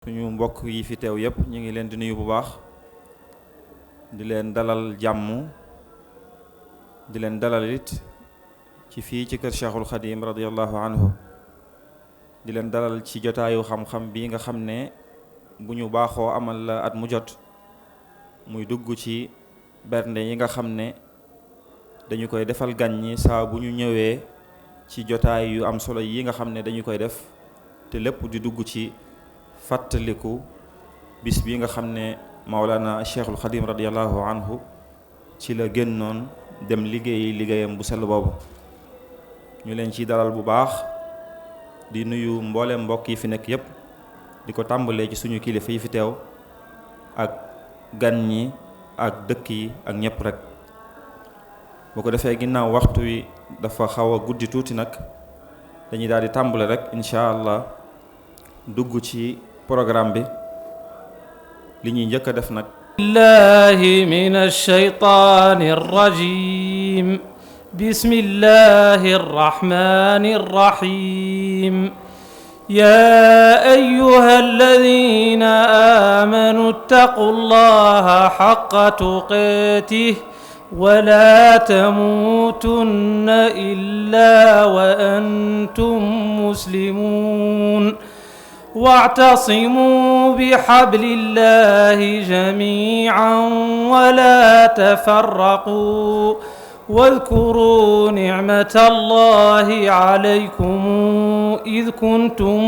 suñu mbokk yi fi teew yépp ñu ngi leen di nuyu bu baax di leen dalal jàmm di leen dalal it ci fii ci kër Cheikhul Khadim radiyallahu anhu di leen dalal ci jotaayu xam-xam bi nga xam ne bu ñu baaxoo amal la at mu jot muy dugg ci bernde yi nga xam ne dañu koy defal gan ñi saa bu ñu ñëwee ci jotaay yu am solo yi nga xam ne dañu koy def te lépp di dugg ci fàttaliku bis bi nga xam ne Maulana Cheikhul Khadim radiyallahu anhu ci la génnoon dem liggéeyam bu sell boobu. ñu leen ci dalal bu baax di nuyu mboolem mbokk yi fi nekk yépp di ko tàmbalee ci suñu kilifa yi fi teew ak gan ñi ak dëkk yi ak ñépp rek. boo ko defee ginnaaw waxtu wi dafa xaw a guddi tuuti nag dañuy daal di tàmbale rek incha allah dugg ci programme bi li ñuy njëkk a def nag. billahi minash shaytanir rajim bismillahir rahmanir rahim ya ayyuhalladhina amanu ittaqullaha haqqa tuqatih ولا تموتن إلا وأنتم مسلمون واعتصموا بحبل الله جميعا ولا تفرقوا واذكروا نعمة الله عليكم إذ كنتم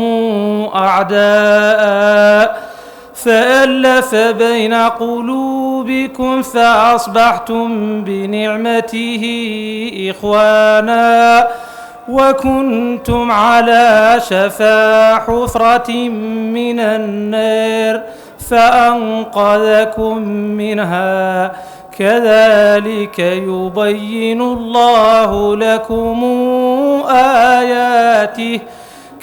أعداء فألف بين قلوبكم فأصبحتم بنعمته إخوانا وكنتم على شفا حفرة من النار فأنقذكم منها كذلك يبين الله لكم آياته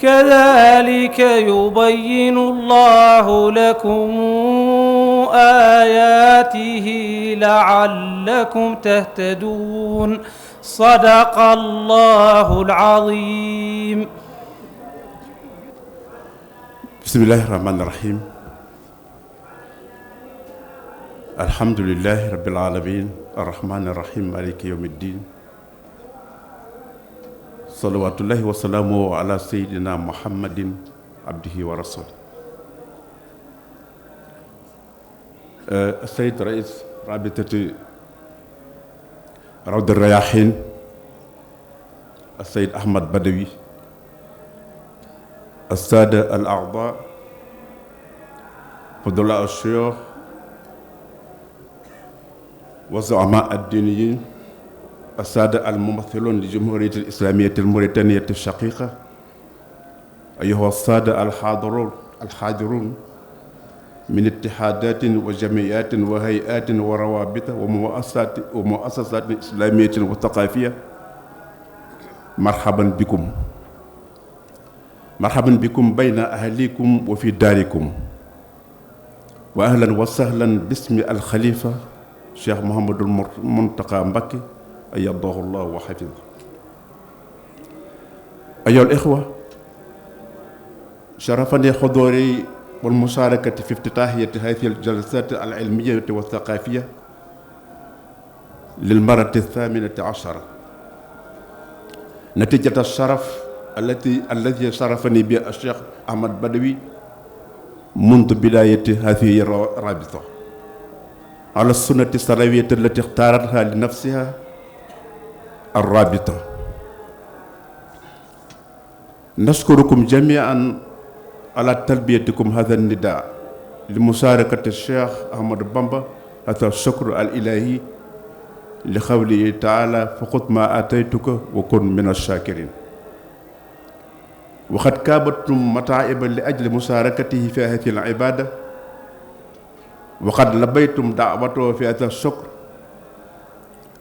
كذلك يبين الله لكم آياته لعلكم تهتدون صدق الله العظيم. بسم الله الرحمن الرحيم الحمد لله رب العالمين الرحمن الرحيم مالك يوم الدين صلوات الله وسلامه على سيدنا محمد عبده ورسوله. السيد رئيس رابطة روض الرياحين السيد أحمد بدوي، السادة الأعضاء، فضلاء الشيوخ والزعماء الدينيين، السادة الممثلون لجمهورية الإسلامية الموريتانية الشقيقة، أيها السادة الحاضرون من اتحادات وجمعيات وهيئات وروابط ومؤسسات إسلامية وثقافية، مرحبا بكم. مرحبا بكم بين أهليكم وفي داركم، وأهلا وسهلا باسم الخليفة الشيخ محمد المنتقى مبكي أيده الله وحفظه. أيها الإخوة، شرفني حضوري والمشاركة في افتتاحية هذه الجلسات العلمية والثقافية للمرة 18 نتيجة الشرف الذي شرفني به الشيخ أحمد بدوي منذ بداية هذه الرابطة على السنة السلفية التي اختارتها لنفسها الرابطة. نشكركم جميعا على تلبيتكم هذا النداء لمشاركة الشيخ أحمد بامبا. هذا الشكر الإلهي لقوله تعالى فخذ ما آتيتك وكن من الشاكرين. وقد كابتم متاعبا لأجل مشاركته في هذه العبادة، وقد لبيتم دعوته في هذا الشكر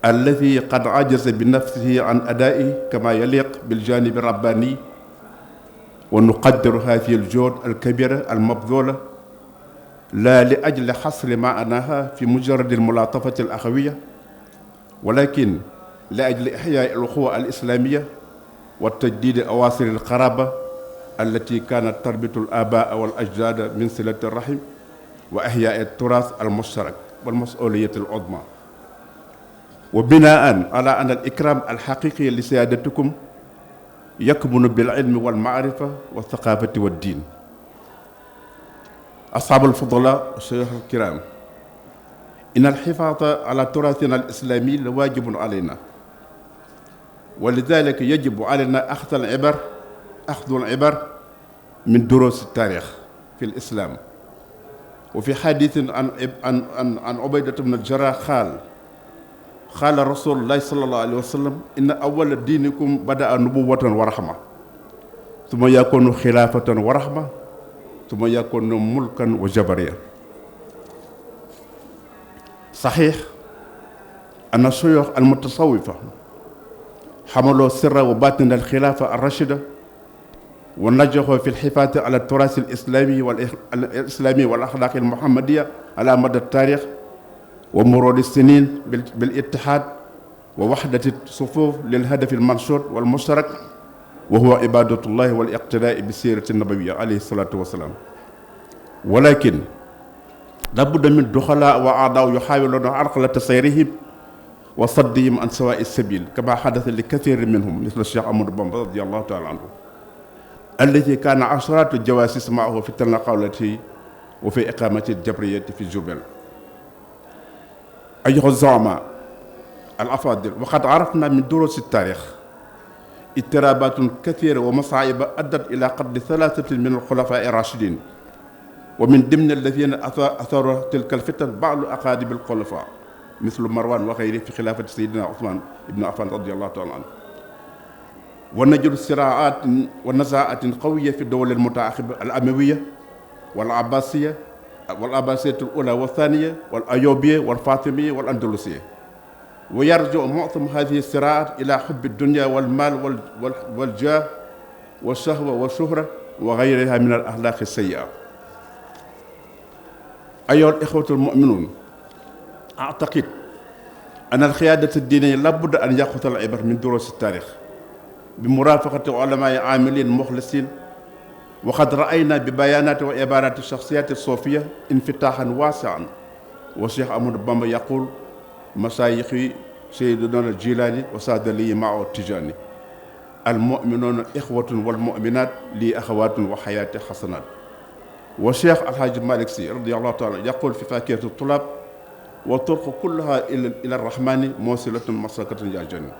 الذي قد عجز بنفسه عن أدائه كما يليق بالجانب الرباني، ونقدر هذه الجهود الكبيرة المبذولة لا لأجل حصر معناها في مجرد الملاطفة الأخوية، ولكن لأجل إحياء الأخوة الإسلامية وتجديد أواصر القرابة التي كانت تربط الآباء والأجداد من صلة الرحم وإحياء التراث المشترك والمسؤولية العظمى، وبناء على أن الإكرام الحقيقي لسيادتكم يكمن بالعلم والمعرفة والثقافة والدين. أصحاب الفضلاء الشيوخ الكرام، إن الحفاظ على تراثنا الإسلامي واجب علينا، ولذلك يجب علينا أخذ العبر من دروس التاريخ في الإسلام. وفي حديث عن عبيدة بن الجراح قال رسول الله صلى الله عليه وسلم: إن أول دينكم بدأ نبوة ورحمة، ثم يكون خلافة ورحمة، ثم يكون ملكا وجبرية. صحيح أن الشيوخ المتصوفة حملوا سر وباطن الخلافة الراشدة ونجحوا في الحفاظ على التراث الإسلامي والأخلاق المحمدية على مدى التاريخ ومرور السنين بالاتحاد ووحدة الصفوف للهدف المنشور والمشترك، وهو عبادة الله والاقتداء بالسيرة النبوية عليه الصلاة والسلام. ولكن لابد من دخلاء وأعضاء يحاولون عرقلة سيرهم وصدهم عن سواء السبيل، كما حدث لكثير منهم مثل الشيخ أحمد بامبا رضي الله تعالى عنه، الذي كان عشرات الجواسيس معه في التنقلات وفي إقامة الجبرية في جبل. أيها الزعماء الأفاضل، وقد عرفنا من دروس التاريخ اضطرابات كثيرة ومصاعب أدت إلى قتل 3 من الخلفاء الراشدين، ومن ضمن الذين أثاروا تلك الفتن بعض أقارب الخلفاء مثل مروان وغيره في خلافة سيدنا عثمان بن عفان رضي الله تعالى عنه. ونجد صراعات ونزاعات قوية في الدول المتعاقبة الأموية والعباسية الأولى والثانية والأيوبية والفاطمية والأندلسية، ويرجع معظم هذه الصراعات إلى حب الدنيا والمال والجاه والشهوة والشهرة وغيرها من الأخلاق السيئة. أيها الإخوة المؤمنون، أعتقد أن القيادة الدينية لابد أن يأخذ العبر من دروس التاريخ بمرافقة علماء عاملين مخلصين. وقد رأينا ببيانات وعبارات الشخصيات الصوفية انفتاحا واسعا، والشيخ أحمد بامبا يقول: مشايخي سيدنا الجيلاني وسادلي معه التجاني، المؤمنون إخوة والمؤمنات لي أخوات وحياة حسنات. والشيخ الحاج مالك سي رضي الله تعالى يقول في فاكهة الطلاب: والطرق كلها إلى الرحمن موصلة مسلكة يا جنة.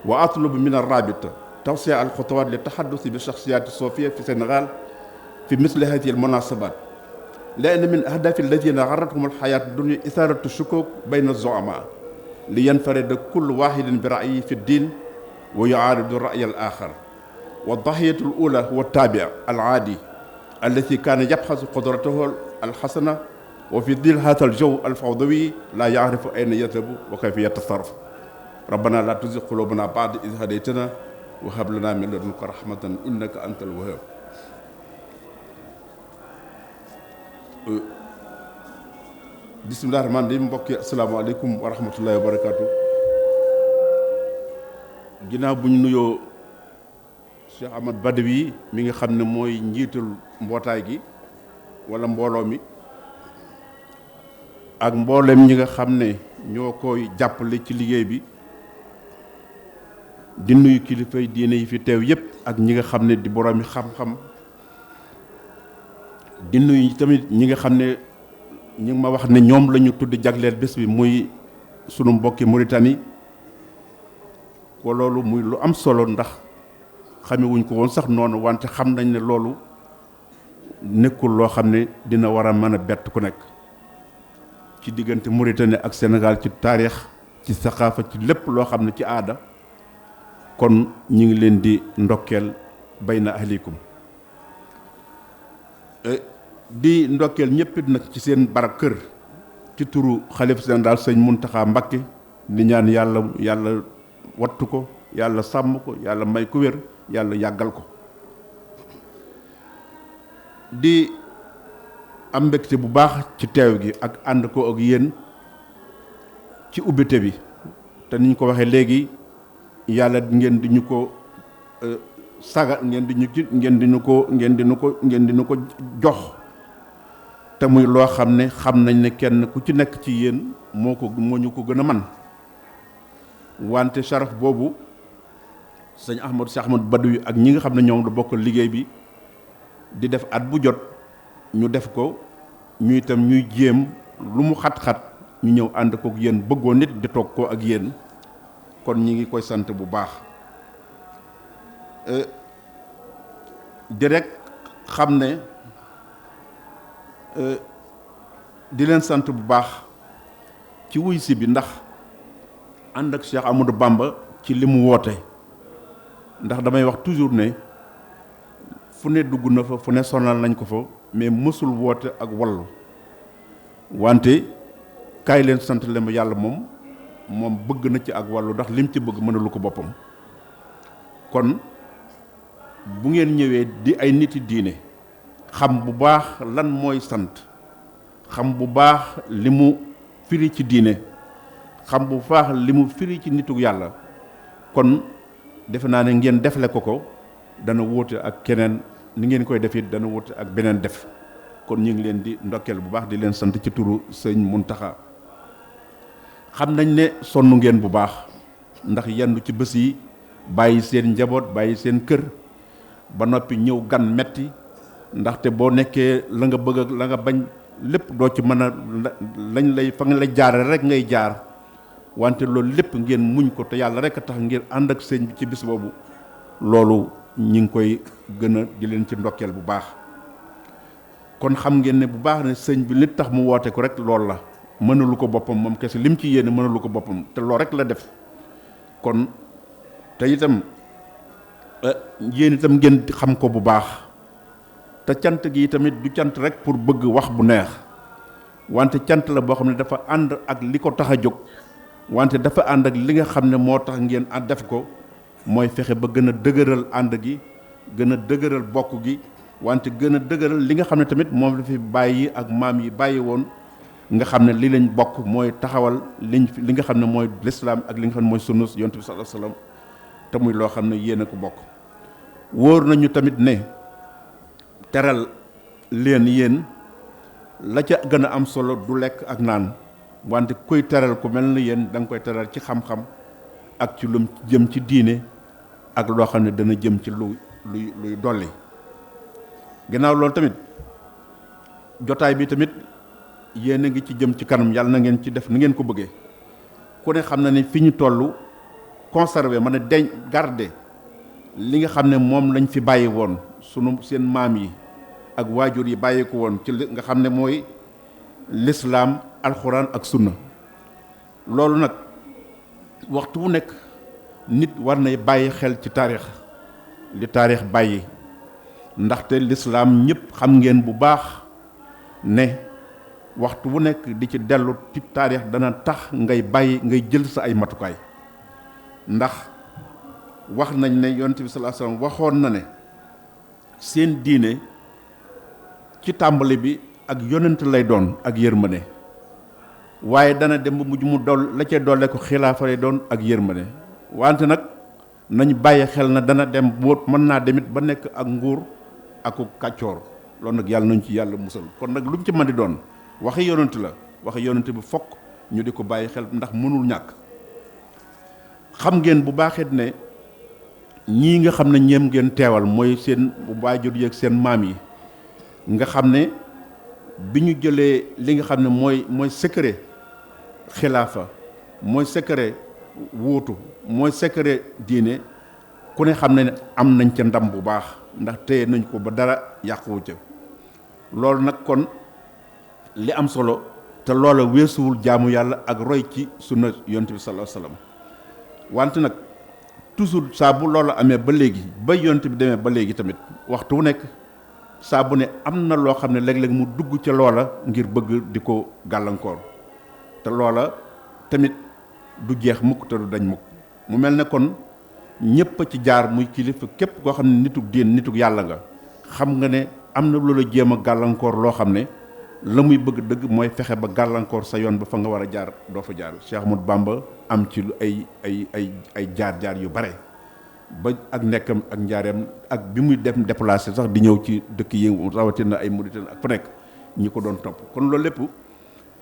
وأطلب من الرابطة توسيع الخطوات للتحدث بالشخصيات الصوفية في السنغال في مثل هذه المناسبات، لأن من أهداف الذين غرتهم الحياة الدنيا إثارة الشكوك بين الزعماء لينفرد كل واحد برأيه في الدين ويعارض الرأي الآخر. والضحية الأولى هو التابع العادي الذي كان يبحث قدرته الحسنة، وفي ظل هذا الجو الفوضوي لا يعرف أين يذهب وكيف يتصرف. ربنا لا تزغ قلوبنا بعد إذ هديتنا وهب لنا من لدنك رحمة إنك أنت الوهاب. bisimilah rahmaan rahim. mbokk yi asalaamaaleykum wa rahmatullahi wa barakaatu. ginnaaw bu ñu nuyoo Cheikh Ahmad Badawi mi nga xam ne mooy njiitul mbootaay gi wala mbooloo mi, ak mboolem ñi nga xam ne ñoo koy jàppale ci liggéey bi, di nuyu kilifay diine yi fi teew yépp ak ñi nga xam ne di boroomi xam-xam, di nuyu tamit ñi nga xam ne ñu ngi ma wax ne ñoom la ñu tudd jagleel bés bi muy sunu mbokki Mauritanie. ko loolu muy lu am solo, ndax xamewuñ ko woon sax noonu, wante xam nañ ne loolu nekkul loo xam ne dina war a mën a bett ku nekk ci diggante Mauritanie ak Sénégal, ci taarix, ci saqaafa, ci lépp loo xam ne ci aada. kon ñu ngi leen di ndokkeel bayna ahlikum, di ndokkeel ñëpp nag ci seen barab kër, ci turu xalifa général sëñ Muntaxa Mbakke, di ñaan yàlla wattu ko, yàlla sàmm ko, yàlla may ko wér, yàlla yàggal ko. di am mbégte bu baax ci teew gi ak ànd ko ak yéen ci ubbite bi, te niñ ko waxee léegi yàlla ngeen di ñu ko saga ngeen di ñu ko jox te muy loo xam ne xam nañ ne kenn ku ci nekk ci yéen moo ñu ko gën a man wante sharaf boobu sëñ Cheikh Ahmadou Badawi ak ñi nga xam ne ñoom da bokk liggéey bi di def at bu jot ñu def ko ñu itam ñuy jéem lu mu xat-xat ñu ñëw ànd kook yéen bëggoo nit di toog ko ak yéen kon ñi ngi koy sant bu baax di rek xam ne di leen sant bu baax ci wuy si bi ndax ànd ak Cheikh Amadou Bamba ci li mu woote ndax damay wax toujours ne fu ne dugg na fa fu ne sonal nañ ko fa mais mësul woote ak wallu wante kaay leen sant leen ma yàlla moom bëgg na ci ak wàllu ndax lim ci bëgg mënalu ko boppam kon bu ngeen ñëwee di ay niti diine xam bu baax lan mooy sant xam bu baax li mu firi ci diine xam bu baax li mu firi ci nitu yàlla kon defe naa ne ngeen defle ko dana wóote ak keneen ni ngeen koy def it dana wóote ak beneen def kon ñu ngi leen di ndokkeel bu baax di leen sant ci turu sëñ Muntaxa xam nañ ne sonn ngeen bu baax ndax yendu ci bés yi bàyyi seen njaboot bàyyi seen kër ba noppi ñëw gan metti ndaxte boo nekkee la nga bëgg ak la nga bañ lépp doo ci mën a lañ lay fa nga lay jaare rek ngay jaar wante loolu lépp ngeen muñ ko te yàlla rek a tax ngir ànd ak sëñ bi ci bis boobu loolu ñi ngi koy gën a di leen ci ndokkeel bu baax kon xam ngeen ne bu baax ne sëñ bi li tax mu woote ko rek loolu la mënalu ko boppam moom kese lim ci yéene mënalu ko boppam te loolu rek la def kon te itam yéen itam ngeen xam ko bu baax te cant gi tamit du cant rek pour bëgg wax bu neex wante cant la boo xam ne dafa ànd ak li ko tax a jóg wante dafa ànd ak li nga xam ne moo tax ngeen a def ko mooy fexe ba gën a dëgëral ànd gi gën a dëgëral bokk gi wante gën a dëgëral li nga xam ne tamit moom la fi bàyyi ak maam yi bàyyi woon nga xam ne li lañ bokk mooy taxawal li nga xam ne mooy lislaam ak li nga xam ne mooy sunna yonent bi sallallahu alayhi wasallam te muy loo xam ne yéen a ko bokk wóor nañu tamit ne teral leen yéen la ca gën a am solo du lekk ak naan wante kuy teral ku mel ni yéen da nga koy teral ci xam-xam ak ci lu jëm ci diine ak loo xam ne dana jëm ci luy dolli ginnaaw loolu tamit jotaay bi tamit yéen a ngi ci jëm ci kanam yàlla na ngeen ci def ni ngeen ko bëggee ku ne xam na ne fi ñu toll conserver mën a garder li nga xam ne moom lañ fi bàyyi woon seen maam yi ak waajur yi bàyyi ko woon ci nga xam ne mooy lislaam alxuraan ak sunna loolu nag waxtu wu nekk nit war nay bàyyi xel ci taarix li taarix bàyyi ndaxte lislaam ñëpp xam ngeen bu baax ne waxtu wu nekk di ci dellu ci taarix dana tax ngay jël sa ay matukaay ndax wax nañ ne yonent bi sallallahu alayhi wasallam waxoon na ne seen diine ci tàmbali bi ak yonent lay doon ak yërmande waaye dana dem ba mujj mu la cay doole ko xilaafa lay doon ak yërmande wante nag nañ bàyyi xel na dana dem boo mën naa demit ba nekk ak nguur aku kàccoor loolu nag yàlla nañ ci yàlla musal kon nag lu mu ci mën di doon waxi yonent la waxi yonent bi fokk ñu di ko bàyyi xel ndax mënul ñàkk xam ngeen bu baaxet ne ñii nga xam ne ñeem ngeen teewal mooy seen waajur yeeg seen maam yi nga xam ne bi ñu jëlee li nga xam ne mooy secret xilaafa mooy secret wuutu mooy secret diine ku ne xam ne am nañ ca ndam bu baax ndax téye nañ ko ba dara yàquwu ca loolu nag kon li am solo te loola weesuwul jaamu yàlla ak roy ci sunna yonent bi sallallahu alayhi wasallam wante nag toujours saa bu loola amee ba léegi ba yonent bi demee ba léegi tamit waxtu wu nekk saa bu ne am na loo xam ne léeg-léeg mu dugg ca loola ngir bëgg di ko gàllankoor te loola tamit du jeex mukk te du dañ mukk mu mel ne kon ñépp a ci jaar muy kilifa képp koo xam ne nitug diin nitug yàlla nga xam nga ne am na loola jéem a gàllankoor loo xam ne la muy bëgg dëgg mooy fexe ba gàllankoor sa yoon ba fa nga war a jaar doo fa jaar Cheikh Ahmadou Bamba am ci lu ay jaar-jaar yu bare ba ak nekkam ak njaareem ak bi muy dem déplacé sax di ñëw ci dëkk yi rawatina ay Mauritanie ak fu nekk ñi ko doon topp. kon loolu lépp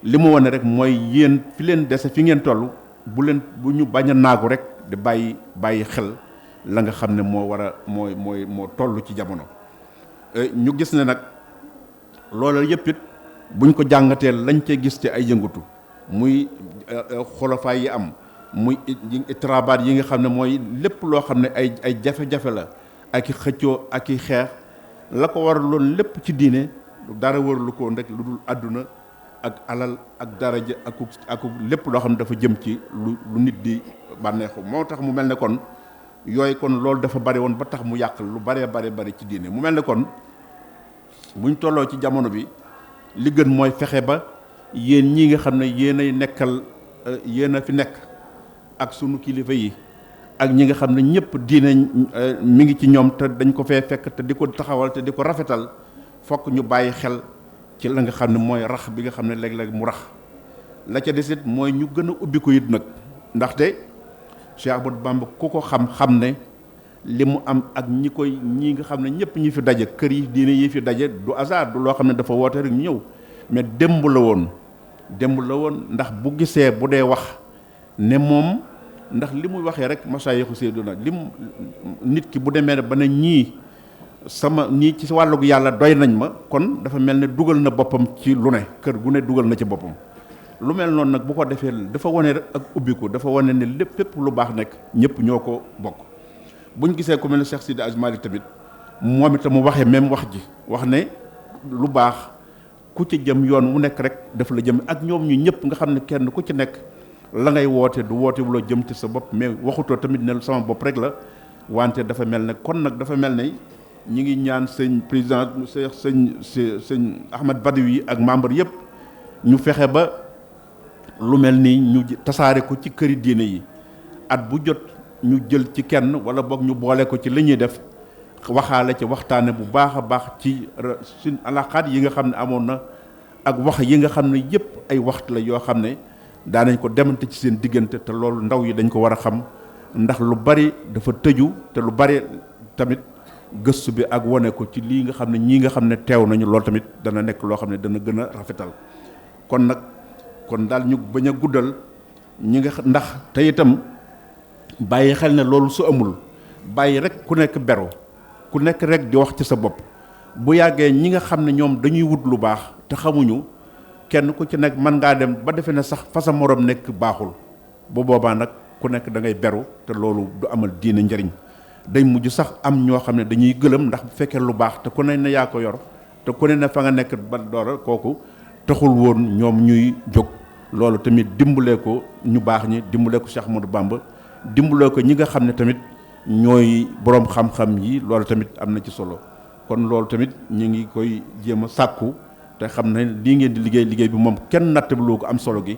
li mu wane rek mooy yéen fi leen dese fi ngeen toll bu ñu bañ a naagu rek di bàyyi xel la nga xam ne moo war a moo toll ci jamono. ñu gis ne nag loola yëpp it buñ ko jàngatee lañ cee gis ci ay yëngatu muy xolofaay yi am muy itrabaat yi nga xam ne mooy lépp loo xam ne ay jafe-jafe la ak i xëccoo ak i xeex la ko war loolu lépp ci diine dara waralu ko rek lu dul àdduna ak alal ak daraja ak lépp loo xam ne dafa jëm ci lu nit di bànneexu. moo tax mu mel ne kon yooyu kon loolu dafa bari woon ba tax mu yàq lu bari ci diine. mu mel ne kon buñ tolloo ci jamono bi li gën mooy fexe ba yéen ñii nga xam ne yéen a fi nekk ak sunu kilifa yi ak ñi nga xam ne ñëpp diine mi ngi ci ñoom te dañ ko fee fekk te di ko taxawal te di ko rafetal fokk ñu bàyyi xel ci la nga xam ne mooy rax bi nga xam ne léeg-léeg mu rax. la ca des it mooy ñu gën a ubbi ko it nag ndaxte Cheikh Ahmadou Bamba ku ko xam ne li mu am ak ñi nga xam ne ñëpp ñi fi daje kër yi diine yi fi daje du hasard du loo xam ne dafa woote rek ñu ñëw mais démb la woon ndax bu gisee bu dee wax ne moom ndax li muy waxee rek masayixu Seydina nit ki bu demee ba ne ñii ci wàllug yàlla doy nañ ma kon dafa mel ne dugal na boppam ci lu ne kër gu ne dugal na ci boppam. lu mel noonu nag bu ko defee dafa wane rek ak ubbiku dafa wane ne lépp lu baax nekk ñëpp ñoo ko bokk. buñ gisee ku mel ne Cheikh Sidi Hadj Malick tamit moom itam mu waxee même wax ji wax ne lu baax ku ci jëm yoon wu nekk rek daf la jëm ak ñoom ñu ñëpp nga xam ne kenn ku ci nekk la ngay woote du woote wuloo jëm ci sa bopp mais waxutoo tamit ne sama bopp rek la wante dafa mel ne kon nag dafa mel ne ñi ngi ñaan sëñ président sëñ Ahmad Badawi ak membre yëpp ñu fexe ba lu mel ni ñu tasaare ko ci këri diine yi at bu jot ñu jël ci kenn wala boog ñu boole ko ci li ñuy def waxaale ci waxtaane bu baax a baax ci suñ alaxaat yi nga xam ne amoon na ak wax yi nga xam ne yëpp ay waxtu la yoo xam ne daanañ ko demante ci seen diggante te loolu ndaw yi dañ ko war a xam ndax lu bari dafa tëju te lu bari tamit gëstu bi ak wane ko ci lii nga xam ne ñii nga xam ne teew nañu loolu tamit dana nekk loo xam ne dana gën a rafetal kon daal ñu bañ a guddal ñi nga ndax te itam bàyyi xel ne loolu su amul bàyyi rek ku nekk beru ku nekk rek di wax ci sa bopp bu yàggee ñi nga xam ne ñoom dañuy wut lu baax te xamuñu kenn ku ci nekk mën ngaa dem ba defe ne sax fa sa morom nekk baaxul bu boobaa nag ku nekk da ngay beru te loolu du amal diine njëriñ day mujj sax am ñoo xam ne dañuy gëlëm ndax bu fekkee lu baax te ku ne ne yaa ko yor te ku ne ne fa nga nekk ba doora kooku taxul woon ñoom ñuy jóg. loolu tamit dimbalee ko ñu baax ñi dimbalee ko Cheikh Ahmadou Bamba dimbalee ko ñi nga xam ne tamit ñooy boroom xam-xam yi loolu tamit am na ci solo kon loolu tamit ñu ngi koy jéem a sàkku te xam ne lii ngeen di liggéey bi moom kenn nattablu ko am solo gi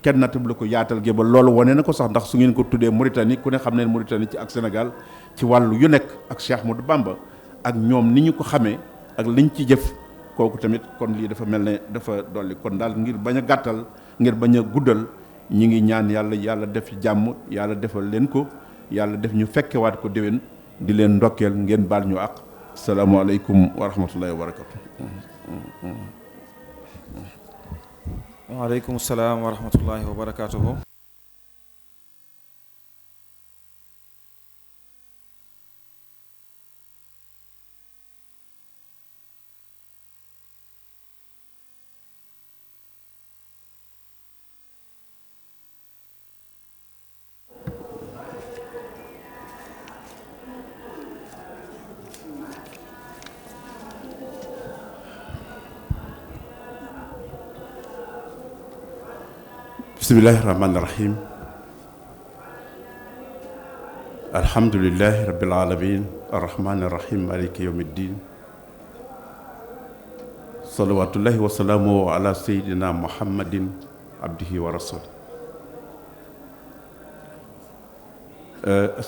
kenn nattablu ko yaatal gi ba loolu wane na ko sax ndax su ngeen ko tuddee Mauritanie ku ne xam ne Mauritanie ci ak Sénégal ci wàllu yu nekk ak Cheikh Ahmadou Bamba ak ñoom ni ñu ko xamee ak liñ ci jëf kooku tamit kon lii dafa mel ne dafa dolli kon daal ngir bañ a gàttal ngir bañ a guddal ñi ngi ñaan yàlla def jàmm yàlla defal leen ko yàlla def ñu fekkewaat ko déwén di leen ndokkeel ngeen baal ñu ak salaamaaleykum wa rahmatullahi wa barakatu. waaleykum salaam wa rahmatullahi wa barakatuhu. bismillahi rahmaani rahim alhamdulilahi rabbil alamin arrahmani rahim maliki yawmi ddin salawatullahi wa salaamuhu ala sayidina muhammadin abdihi wa rasul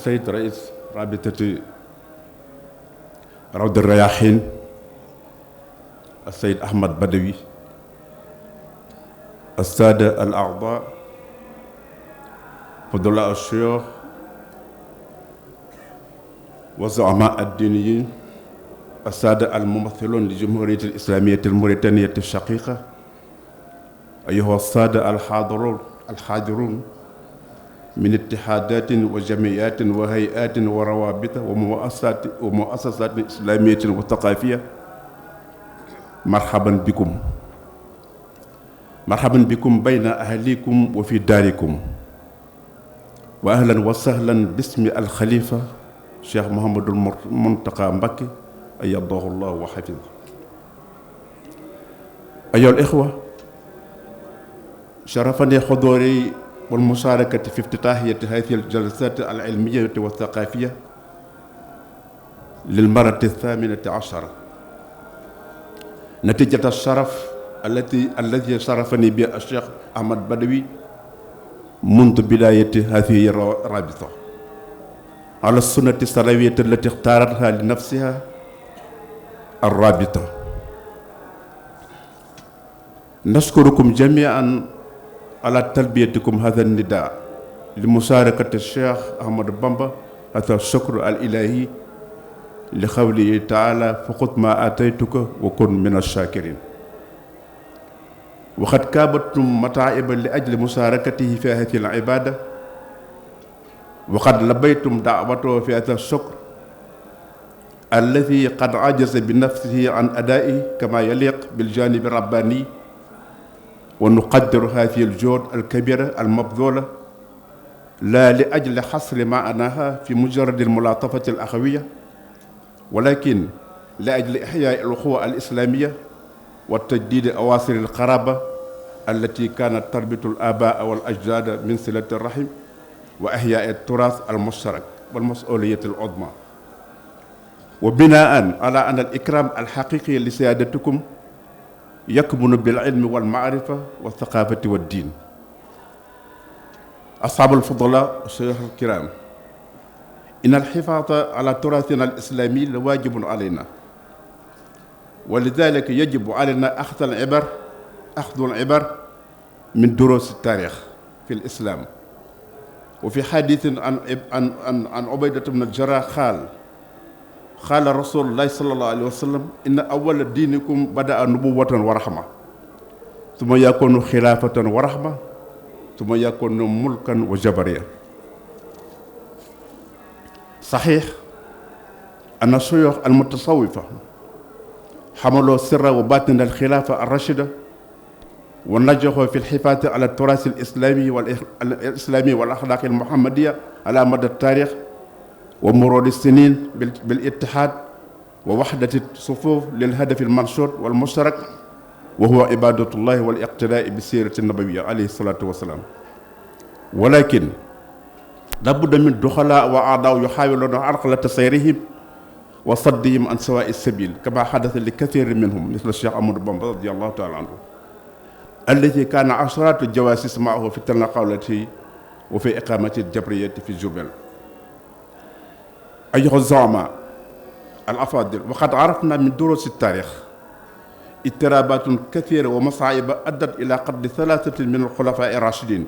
sayid rais rabitati rawd rayahin sayid Ahmad Badawi السادة الأعضاء فضلاء الشيوخ وزعماء الدينيين السادة الممثلون لجمهورية الإسلامية الموريتانية الشقيقة، أيها السادة الحاضرون من اتحادات وجمعيات وهيئات وروابط ومؤسسات إسلامية وثقافية، مرحبا بكم. مرحبا بكم بين أهليكم وفي داركم، وأهلا وسهلا باسم الخليفة الشيخ محمد المنتقى مبكي أيده الله وحفظه. أيها الإخوة، شرفني حضوري والمشاركة في افتتاحية هذه الجلسات العلمية والثقافية للمرة 18 نتيجة الشرف الذي شرفني به الشيخ أحمد بدوي منذ بداية هذه الرابطة على السنة السلفية التي اختارتها لنفسها الرابطة. نشكركم جميعا على تلبيتكم هذا النداء لمشاركة الشيخ أحمد بامبا. هذا الشكر الإلهي لقوله تعالى: فخذ ما آتيتك وكن من الشاكرين. وقد كابتم متاعبا لأجل مشاركته في هذه العبادة، وقد لبيتم دعوته في هذا الشكر الذي قد عجز بنفسه عن أدائه كما يليق بالجانب الرباني، ونقدر هذه الجهود الكبيرة المبذولة لا لأجل حصر معناها في مجرد الملاطفة الأخوية، ولكن لأجل إحياء الأخوة الإسلامية وتجديد أواصر القرابة التي كانت تربط الآباء والأجداد من صلة الرحم، وإحياء التراث المشترك والمسؤولية العظمى. وبناء على أن الإكرام الحقيقي لسيادتكم يكمن بالعلم والمعرفة والثقافة والدين. أصحاب الفضلاء الشيوخ الكرام، إن الحفاظ على تراثنا الإسلامي لواجب علينا، ولذلك يجب علينا أخذ العبر من دروس التاريخ في الإسلام. وفي حديث عن عبيدة بن الجراح قال رسول الله صلى الله عليه وسلم: إن أول دينكم بدأ نبوة ورحمة، ثم يكون خلافة ورحمة، ثم يكون ملكا وجبرية. صحيح أن الشيوخ المتصوفة حملوا سر وباطن الخلافة الراشدة، ونجحوا في الحفاظ على التراث الإسلامي والأخلاق المحمدية على مدى التاريخ ومرور السنين بالاتحاد ووحدة الصفوف للهدف المنشود والمشترك، وهو عبادة الله والاقتداء بالسيرة النبوية عليه الصلاة والسلام. ولكن لابد من دخلاء وأعداء يحاولون عرقلة سيرهم وصدهم عن سواء السبيل، كما حدث لكثير منهم مثل الشيخ أحمد بامبا رضي الله تعالى عنه، الذي كان عشرات الجواسيس معه في التنقلة وفي إقامة الجبرية في جبل. أيها الزعماء الأفاضل، وقد عرفنا من دروس التاريخ اضطرابات كثيرة ومصاعب أدت إلى قتل 3 من الخلفاء الراشدين،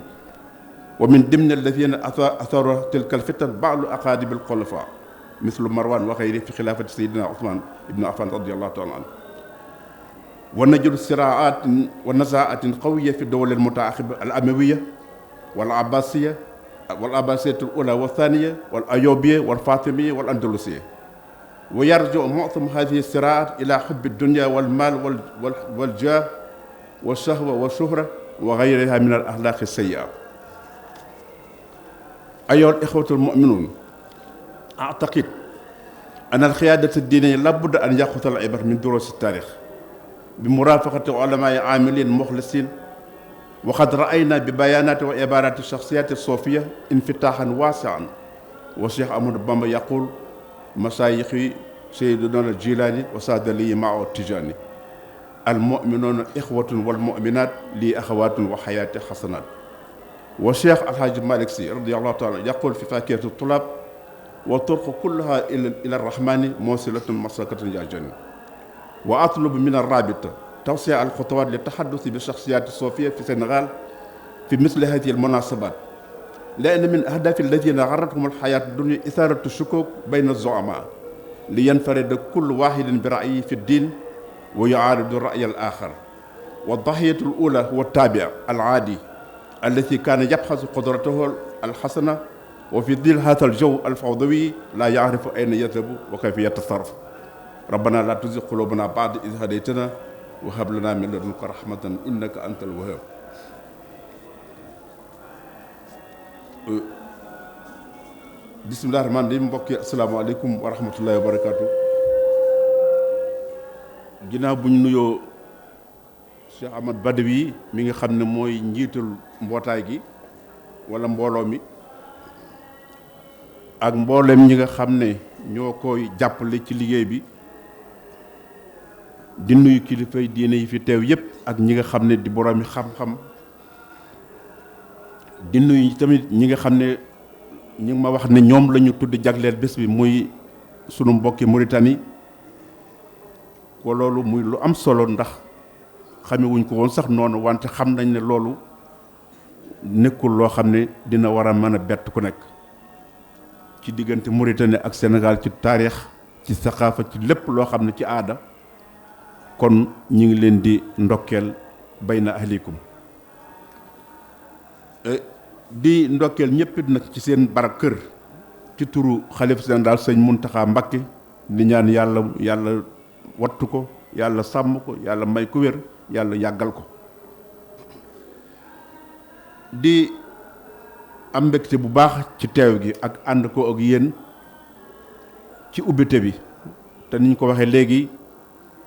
ومن ضمن الذين أثاروا تلك الفتن بعض أقارب الخلفاء مثل مروان وغيره في خلافة سيدنا عثمان بن عفان رضي الله تعالى عنه. ونجد صراعات ونزاعات قوية في الدول المتعاقبة الأموية والعباسية الأولى والثانية والأيوبية والفاطمية والأندلسية. ويرجع معظم هذه الصراعات إلى حب الدنيا والمال والجاه والشهوة والشهرة وغيرها من الأخلاق السيئة. أيها الإخوة المؤمنون، أعتقد أن القيادة الدينية لابد أن يأخذ العبر من دروس التاريخ بمرافقة علماء عاملين مخلصين. وقد رأينا ببيانات وعبارات الشخصيات الصوفية انفتاحا واسعا. والشيخ أحمد بامبا يقول: مشايخي سيدنا الجيلاني وساد لي معه التجاني، المؤمنون إخوة والمؤمنات لي أخوات وحياة حسنات. والشيخ الحاج مالك سي رضي الله تعالى يقول في فاكهة الطلاب: والطرق كلها إلى الرحمن موصلة مسلكة يا جنة. وأطلب من الرابطة توسيع الخطوات للتحدث بالشخصيات الصوفية في السنغال في مثل هذه المناسبات، لأن من أهداف الذين غرتهم الحياة الدنيا إثارة الشكوك بين الزعماء لينفرد كل واحد برأيه في الدين ويعارض الرأي الآخر. والضحية الأولى هو التابع العادي الذي كان يبحث قدرته الحسنة وفي ظل هذا الجو الفوضوي لا يعرف أين يذهب وكيف يتصرف. ربنا لا تزغ قلوبنا بعد إذ هديتنا وهب لنا من لدنك رحمة إنك أنت الوهاب. bisimilah rahmaan rahim. mbokk yi asalaamaaleykum wa rahmatullahi wa barakaatu. ginnaaw bu ñu nuyoo Cheikh Ahmad Badawi mi nga xam ne mooy njiitul mbootaay gi wala mbooloo mi ak mbooleem ñi nga xam ne ñoo koy jàppale ci liggéey bi, di nuyu kilifay diine yi fi teew yépp ak ñi nga xam ne di boroomi xam-xam, di nuyu tamit ñi nga xam ne ñu ngi ma wax ne ñoom la ñu tudd jagleel bés bi muy sunu mbokki Mauritanie ko loolu muy lu am solo ndax xamewuñ ko woon sax noonu, wante xam nañ ne loolu nekkul loo xam ne dina war a mën a bett ku nekk ci diggante Mauritanie ak Sénégal, ci taarix, ci saqaafa, ci lépp loo xam ne ci aada. kon ñu ngi leen di ndokkeel bayna ahlikum, di ndokkeel ñëpp nag ci seen barab kër ci turu xalifa général sëñ Muntaxa Mbakke, di ñaan yàlla wattu ko, yàlla sàmm ko, yàlla may ko wér, yàlla yàggal ko. di am mbégte bu baax ci teew gi ak ànd ko ak yéen ci ubbite bi, te niñ ko waxee léegi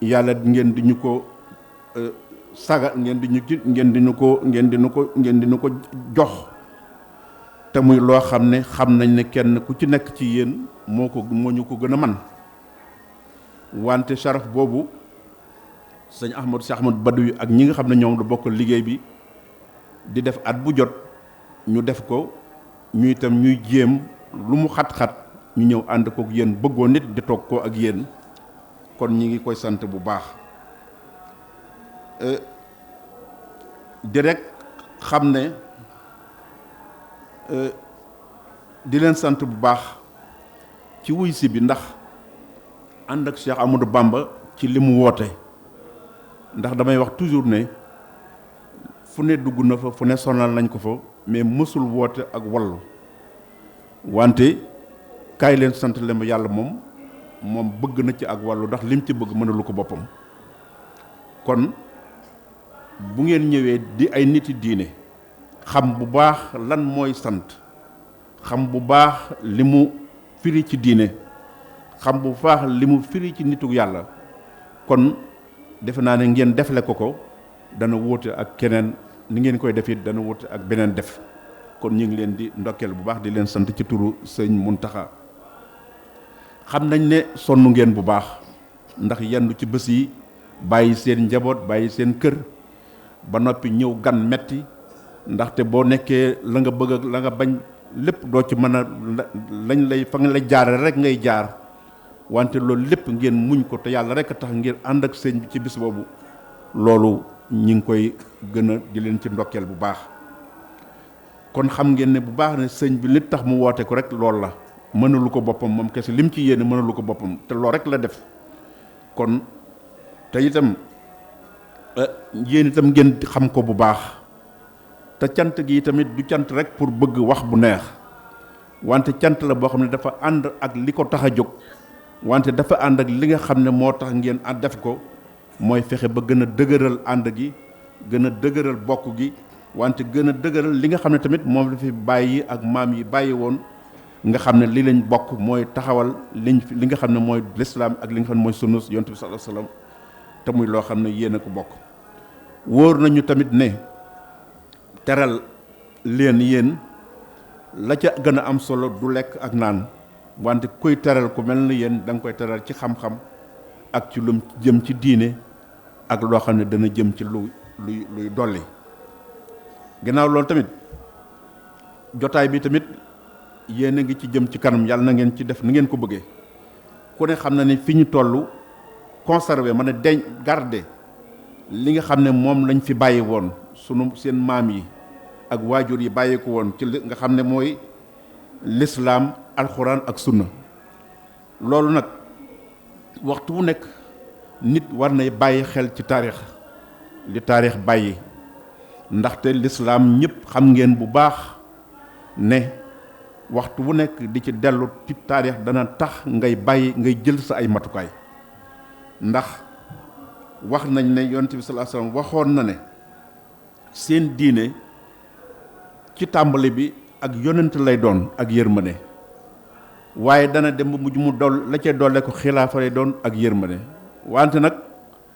yàlla ngeen di ñu ko saga ngeen di ñu ko jox, te muy loo xam ne xam nañ ne kenn ku ci nekk ci yéen moo ñu ko gën a man. wante sharaf boobu sëñ Cheikh Ahmad Badawi ak ñi nga xam ne ñoom la bokk liggéey bi di def at bu jot ñu def ko, ñu itam ñuy jéem lu mu xat-xat ñu ñëw ànd kook yéen, bëggoo nit di toog ko ak yéen. kon ñi ngi koy sant bu baax di rek xam ne di leen sant bu baax ci wuy si bi, ndax ànd ak Cheikh Amadou Bamba ci li mu woote. ndax damay wax toujours ne fu ne dugg na fa, fu ne sonal nañ ko fa, mais mësul woote ak wallu. wante kaay leen sant leen ma yàlla moom bëgg na ci ak wàllu, ndax lim ci bëgg mënalu ko boppam. kon bu ngeen ñëwee di ay niti diine xam bu baax lan mooy sant, xam bu baax li mu firi ci diine, xam bu baax li mu firi ci nitu yàlla, kon defe naa ne ngeen defle ko dana wóote ak keneen ni ngeen koy def it dana wóote ak beneen def. kon ñu ngi leen di ndokkeel bu baax, di leen sant ci turu sëñ Muntaxa. xam nañ ne sonn ngeen bu baax, ndax yendu ci bés yi, bàyyi seen njaboot, bàyyi seen kër, ba noppi ñëw gan metti, ndaxte boo nekkee la nga bëgg ak la nga bañ lépp doo ci mën a lañ lay fa nga lay jaare rek ngay jaar. wante loolu lépp ngeen muñ ko te yàlla rek a tax ngeen ànd ak sëñ bi ci bis boobu, loolu ñi ngi koy gën a di leen ci ndokkeel bu baax. kon xam ngeen ne bu baax ne sëñ bi li tax mu woote ko rek loolu la, mënalu ko boppam moom kese, lim ci yéene mënalu ko boppam, te loolu rek la def. kon te itam yéen itam ngeen xam ko bu baax, te cant gi tamit du cant rek pour bëgg wax bu neex, wante cant la boo xam ne dafa ànd ak li ko tax a jóg, wante dafa ànd ak li nga xam ne moo tax ngeen def ko, mooy fexe ba gën a dëgëral ànd gi, gën a dëgëral bokk gi, wante gën a dëgëral li nga xam ne tamit moom la fi bàyyi ak maam yi bàyyi woon, nga xam ne li lañ bokk mooy taxawal li nga xam ne mooy lislaam ak li nga xam ne mooy sunna yonent bi sallallahu alayhi wasallam, te muy loo xam ne yéen a ko bokk. wóor nañu tamit ne teral leen yéen la ca gën a am solo du lekk ak naan, wante koy teral ku mel ni yéen da nga koy teral ci xam-xam ak ci lu jëm ci diine ak loo xam ne dana jëm ci luy dolli. ginnaaw loolu tamit jotaay bi tamit yéen a ngi ci jëm ci kanam, yàlla na ngeen ci def ni ngeen ko bëggee. ku ne xam na ne fi ñu toll conserver mën a garder li nga xam ne moom lañ fi bàyyi woon seen maam yi ak waajur yi bàyyi ko woon ci li nga xam ne mooy lislaam alxuraan ak sunna. loolu nag waxtu wu nekk nit war nay bàyyi xel ci taarix li taarix bàyyi, ndaxte lislaam ñëpp xam ngeen bu baax ne waxtu wu nekk di ci dellu ci taarix dana tax ngay bàyyi ngay jël sa ay matukaay. ndax wax nañ ne yonent bi sallallahu alayhi wasallam waxoon na ne seen diine ci tàmbali bi ak yonent lay doon ak yërmande, waaye dana dem ba mujj mu la cay dolle ko xilaafa lay doon ak yërmande. wante nag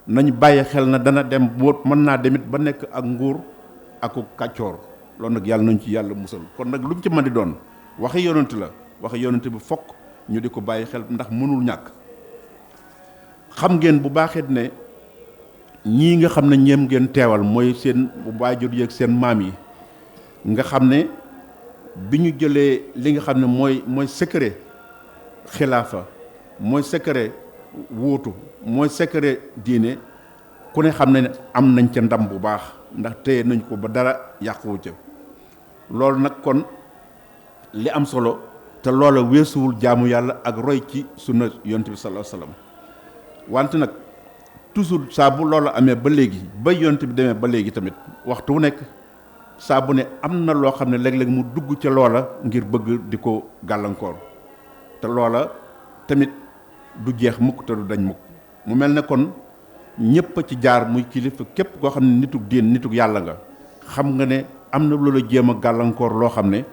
nañ bàyyi xel na dana dem boo mën naa demit ba nekk ak nguur aku kàccoor. loolu nag yàlla nañ ci yàlla musal. kon nag lu mu ci mën di doon waxi yonent la, waxi yonent bi fokk ñu di ko bàyyi xel ndax mënul ñàkk. xam ngeen bu baaxit ne ñii nga xam ne ñeem ngeen teewal mooy seen waajur yi ak seen maam yi nga xam ne bi ñu jëlee li nga xam ne mooy secret xilaafa, mooy secret wuutu, mooy secret diine, ku ne xam ne am nañ ca ndam bu baax ndax téye nañ ko ba dara yàquwu ca. loolu nag kon li am solo te loola weesuwul jaamu yàlla ak roy ci sunna yonent bi sallallahu alayhi wasallam. wante nag toujours saa bu loola amee ba léegi ba yonent bi demee ba léegi tamit waxtu wu nekk saa bu ne am na loo xam ne léeg-léeg mu dugg ca loola ngir bëgg di ko gàllankoor, te loola tamit du jeex mukk te du dañ mukk. mu mel ne kon ñëpp a ci jaar muy kilifa képp koo xam ne nitug diin nitug yàlla nga xam nga ne am na loola jéem a gàllankoor loo xam ne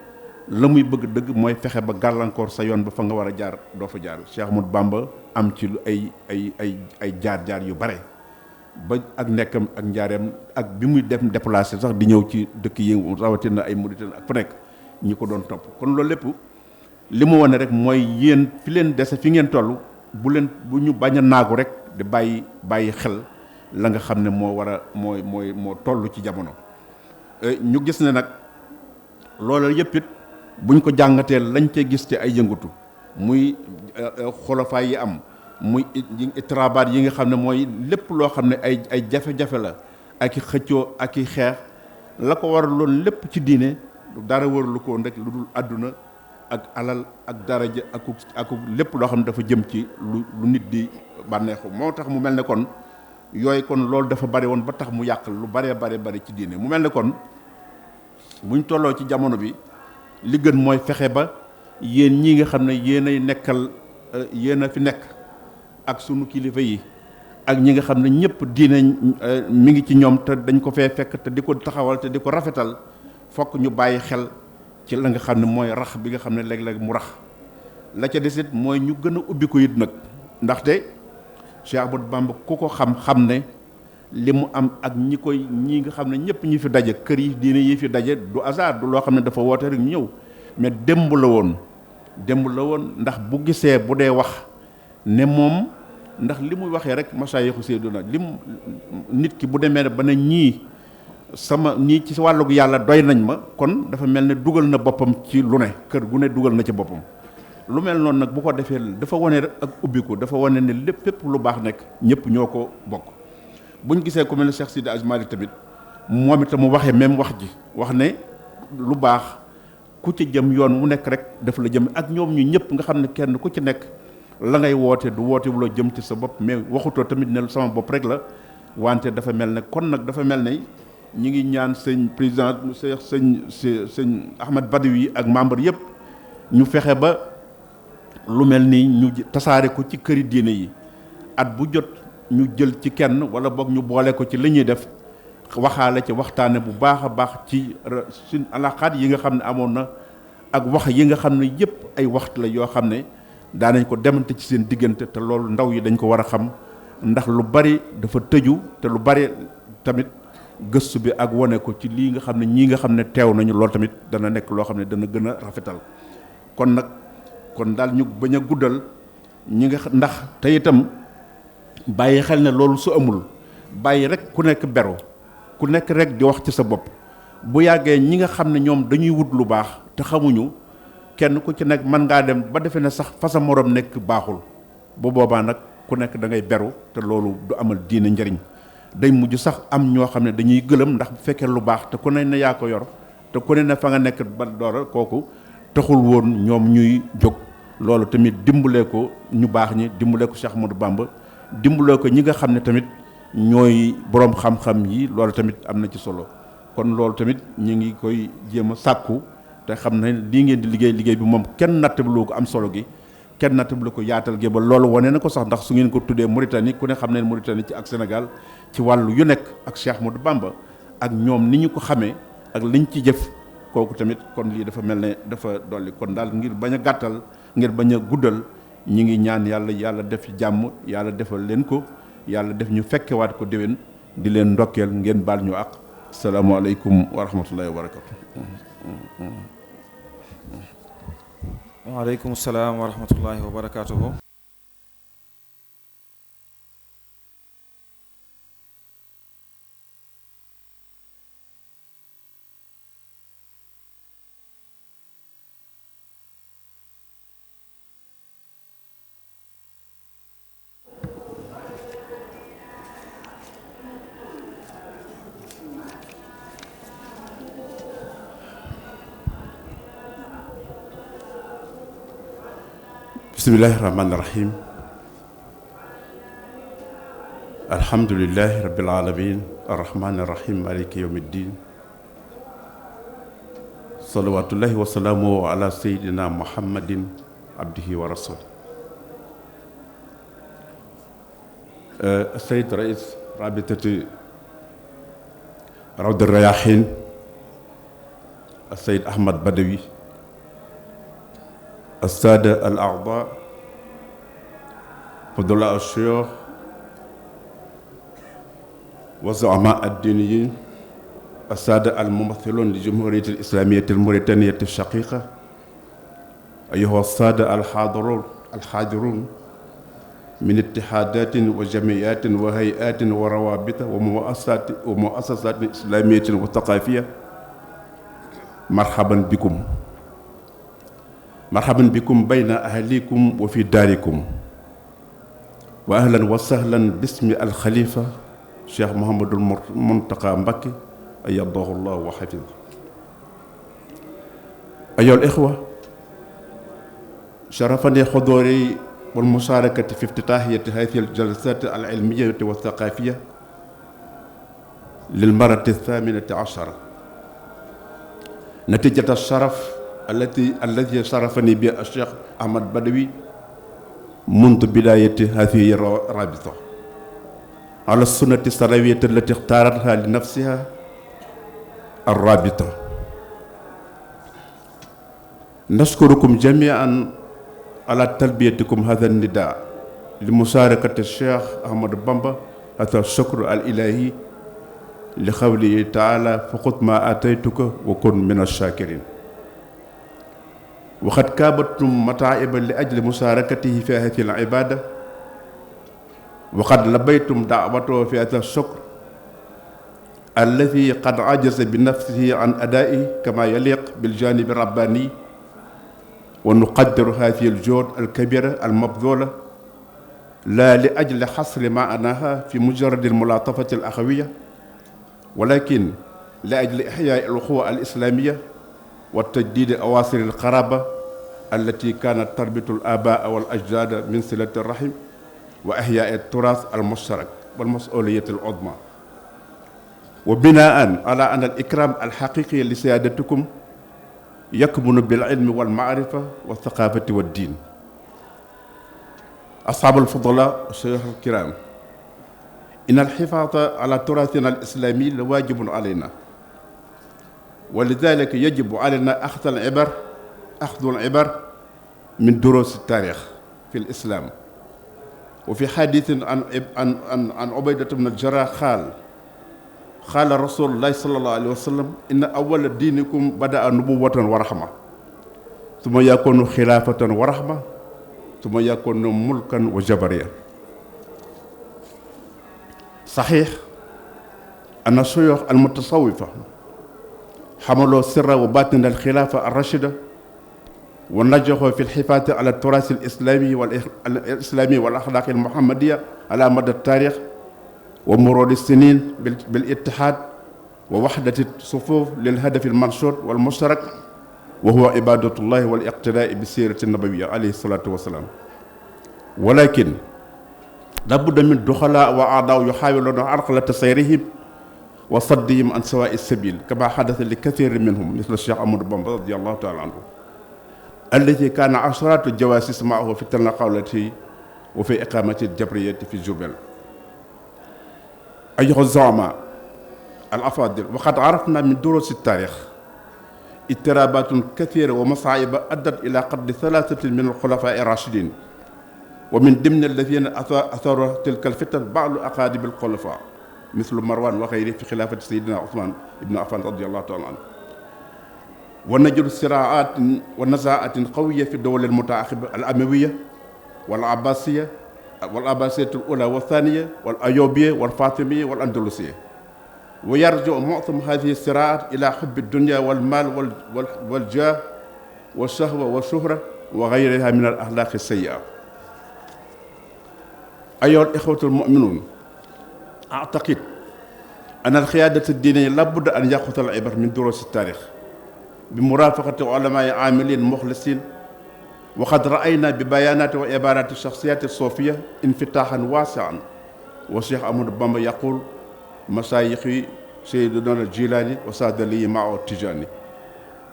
la muy bëgg dëgg mooy fexe ba gàllankoor sa yoon ba fa nga war a jaar doo fa jaar. Cheikh Ahmadou Bamba am ci lu ay jaar-jaar yu bare ba ak nekkam ak njaareem ak bi muy dem déplacé sax di ñëw ci dëkk yi rawatina ay Mauritanie ak fu nekk ñi ko doon topp. kon loolu lépp li mu wane rek mooy yéen fi leen dese fi ngeen toll bu ñu bañ a naagu rek di bàyyi xel la nga xam ne moo war a moo toll ci jamono. ñu gis ne nag loolu yëpp it buñ ko jàngatee lañ cee gis ci ay yëngatu muy xolofaay yi am muy itrabaat yi nga xam ne mooy lépp loo xam ne ay jafe-jafe la ak i xëccoo ak i xeex la ko war loolu lépp ci diine dara waralu ko rek lu dul àdduna ak alal ak daraja ak lépp loo xam ne dafa jëm ci lu nit di bànneexu. moo tax mu mel ne kon yooyu kon loolu dafa bari woon ba tax mu yàq lu bari ci diine. mu mel ne kon buñ tolloo ci jamono bi li gën mooy fexe ba yéen ñii nga xam ne yéenay nekkal yéen a fi nekk ak sunu kilifa yi ak ñi nga xam ne ñëpp diine mi ngi ci ñoom te dañ ko fee fekk te di ko taxawal te di ko rafetal fokk ñu bàyyi xel ci la nga xam ne mooy rax bi nga xam ne léeg-léeg mu rax. la ca desit mooy ñu gën a ubbi ko it nag, ndaxte Cheikh Ahmadou Bamba ku ko xam ne li mu am ak ñi nga xam ne ñëpp ñi fi daje kër yi diine yi fi daje du hasard, du loo xam ne dafa woote rek ñu ñëw, mais démb la woon ndax bu gisee bu dee wax ne moom ndax li muy waxee rek masayixu Seydina nit ki bu demee ba ne ñii ci wàllug yàlla doy nañ ma, kon dafa mel ne dugal na boppam ci lu ne, kër gu ne dugal na ci boppam. lu mel noonu nag bu ko defee dafa wane rek ak ubbiku, dafa wane ne lépp lu baax nekk ñëpp ñoo ko bokk. buñ gisee ku mel ne Cheikh Sidi Hadj Malick tamit moom itam mu waxee même wax ji, wax ne lu baax ku ci jëm yoon wu nekk rek daf la jëm ak ñoom ñu ñëpp nga xam ne kenn ku ci nekk la ngay woote du woote wu la jëm ci sa bopp, mais waxutoo tamit ne sama bopp rek la, wante dafa mel ne kon nag dafa mel ne ñi ngi ñaan sëñ président sëñ Ahmad Badawi ak membre yëpp ñu fexe ba lu mel nii ñu tasaare ko ci këri diine yi, at bu jot ñu jël ci kenn wala boog ñu boole ko ci li ñuy def, waxaale ci waxtaane bu baax a baax ci suñ alaxaat yi nga xam ne amoon na ak wax yi nga xam ne yëpp ay waxtu la yoo xam ne daanañ ko demante ci seen diggante, te loolu ndaw yi dañ ko war a xam, ndax lu bari dafa tëju te lu bari tamit gëstu bi ak wane ko ci lii nga xam ne ñii nga xam ne teew nañu loolu tamit dana nekk loo xam ne dana gën a rafetal. kon daal ñu bañ a guddal ñi nga ndax te itam bàyyi xel ne loolu su amul bàyyi rek ku nekk beru ku nekk rek di wax ci sa bopp, bu yàggee ñi nga xam ne ñoom dañuy wut lu baax te xamuñu, kenn ku ci nekk mën ngaa dem ba defe ne sax fa sa morom nekk baaxul, bu boobaa nag ku nekk da ngay beru te loolu du amal diine njëriñ. day mujj sax am ñoo xam ne dañuy gëlëm ndax bu fekkee lu baax te ku ne yaa ko yor te te ku ne fa nga nekk ba doora kooku taxul woon ñoom ñuy jóg. loolu tamit dimbalee ko ñu baax ñi dimbalee ko Cheikh Ahmadou Bamba dimbalee ko ñi nga xam ne tamit ñooy boroom xam-xam yi loolu tamit am na ci solo kon loolu tamit ñu ngi koy jéem a sàkku te xam ne lii ngeen di liggéey bi moom kenn nattablu ko am solo gi kenn nattablu ko yaatal gi ba loolu wane na ko sax ndax su ngeen ko tuddee Mauritanie ku ne xam ne Mauritanie ci ak Sénégal ci wàllu yu nekk ak Cheikh Ahmadou Bamba ak ñoom ni ñu ko xamee ak liñ ci jëf kooku tamit kon lii dafa mel ne dafa dolli kon daal ngir bañ a gàttal ngir bañ a guddal ñi ngi ñaan yàlla def ci jàmm yàlla defal leen ko yàlla def ñu fekkewaat ko déwén di leen ndokkeel ngeen baal ñu àq salaamaaleykum wa rahmatullahi wa barakatu. waaleykum salaam wa rahmatullahi wa barakatuhu. bismillahi rahmaani rahim alhamdulilahi rabbil alamin arrahmani rahim maliki yawmi ddin salawatullahi wa salaamu ala sayidina muhammadin abdihi wa rasuli sayid rais rabitati rawd rayahin sayid ahmad badawi السادة الأعضاء فضلاء الشيوخ والزعماء الدينيين السادة الممثلون للجمهورية الإسلامية الموريتانية الشقيقة أيها السادة الحاضرون من اتحادات وجمعيات وهيئات وروابط ومؤسسات إسلامية وثقافية مرحبا بكم بين أهليكم وفي داركم وأهلا وسهلا باسم الخليفة شيخ محمد المنتقى مبكي أيده الله وحفظه. أيها الإخوة، شرفني حضوري والمشاركة في افتتاحية هذه الجلسات العلمية والثقافية للمرة 18 نتيجة الشرف الذي شرفني به الشيخ أحمد بدوي منذ بداية هذه الرابطة على السنة السلفية التي اختارتها لنفسها الرابطة. نشكركم جميعا على تلبيتكم هذا النداء لمشاركة الشيخ أحمد بامبا. هذا الشكر الإلهي لقوله تعالى فخذ ما آتيتك وكن من الشاكرين. وقد كابتم متاعبا لأجل مشاركته في هذه العبادة وقد لبيتم دعوته في هذا الشكر الذي قد عجز بنفسه عن أدائه كما يليق بالجانب الرباني. ونقدر هذه الجهود الكبيرة المبذولة لا لأجل حصر معناها في مجرد الملاطفة الأخوية ولكن لأجل إحياء الأخوة الإسلامية وتجديد أواصر القرابة التي كانت تربط الآباء والأجداد من صلة الرحم وإحياء التراث المشترك والمسؤولية العظمى. وبناء على أن الإكرام الحقيقي لسيادتكم يكمن بالعلم والمعرفة والثقافة والدين. أصحاب الفضلاء الشيوخ الكرام، إن الحفاظ على تراثنا الإسلامي لواجب علينا، ولذلك يجب علينا أخذ العبر من دروس التاريخ في الإسلام. وفي حديث عن عبيدة بن الجراح قال رسول الله صلى الله عليه وسلم إن أول دينكم بدأ نبوة ورحمة ثم يكون خلافة ورحمة ثم يكون ملكا وجبرية. صحيح أن الشيوخ المتصوفة حملوا سر وباطن الخلافة الراشدة ونجحوا في الحفاظ على التراث الإسلامي والأخلاق المحمدية على مدى التاريخ ومرور السنين بالاتحاد wa waxdati sufuuf lil hadafi almanshur wal mushtarak wa huwa ibadatullahi wal iqtidaai bi sirati nabawiya alayhi salatu wasalaam. walakin labudda min duxalaa wa aadaaw yuxaawiluuna arqalata sayrihim wa saddihim an sawaa'i sabil kama xadasa li kathirin minhum misla Cheikh Amadou Bamba radiyallahu taala anhu allati kaana asharatu jawaasis maahu fi tanaqawlati wa fi iqamati jabriyati fi Jurbel. أيها الزعماء الأفاضل، وقد عرفنا من دروس التاريخ اضطرابات كثيرة ومصاعب أدت إلى قتل 3 من الخلفاء الراشدين، ومن ضمن الذين أثاروا تلك الفتن بعض أقارب الخلفاء مثل مروان وغيره في خلافة سيدنا عثمان بن عفان رضي الله تعالى عنه. ونجد صراعات ونزاعات قوية في الدول المتعاقبة الأموية والعباسية الأولى والثانية والأيوبية والفاطمية والأندلسية. ويرجع معظم هذه الصراعات إلى حب الدنيا والمال والجاه والشهوة والشهرة وغيرها من الأخلاق السيئة. أيها الإخوة المؤمنون، أعتقد أن القيادة الدينية لابد أن يأخذ العبر من دروس التاريخ بمرافقة علماء عاملين مخلصين. وقد رأينا ببيانات وعبارات الشخصيات الصوفية انفتاحا واسعا. والشيخ أحمد بامبا يقول: مشايخي سيدنا الجيلاني وساد لي معه التجاني،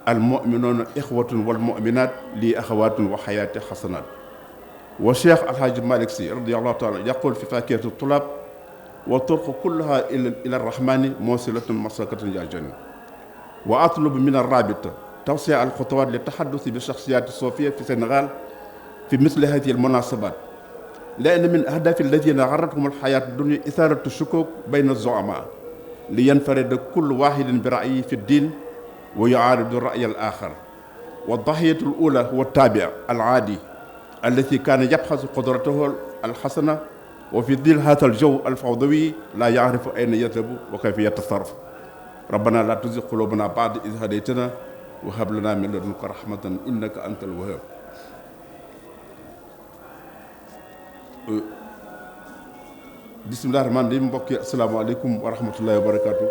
المؤمنون إخوة والمؤمنات لي أخوات وحياة حسنات. والشيخ الحاج مالك سي رضي الله تعالى يقول في فاكهة الطلاب: والطرق كلها إلى الرحمن موصلة مسلكة يا جن. وأطلب من الرابطة توسيع الخطوات للتحدث بالشخصيات الصوفية في السنغال في مثل هذه المناسبات، لأن من أهداف الذين غرتهم الحياة الدنيا إثارة الشكوك بين الزعماء لينفرد كل واحد برأيه في الدين ويعارض الرأي الآخر. والضحية الأولى هو التابع العادي الذي كان يبحث قدرته الحسنة وفي ظل هذا الجو الفوضوي لا يعرف أين يذهب وكيف يتصرف. ربنا لا تزغ قلوبنا بعد إذ هديتنا وهب لنا من لدنك رحمة إنك أنت الوهاب. bisimilah rahmaan rahim. mbokki asalaamaaleykum wa rahmatullahi wa barakaatu.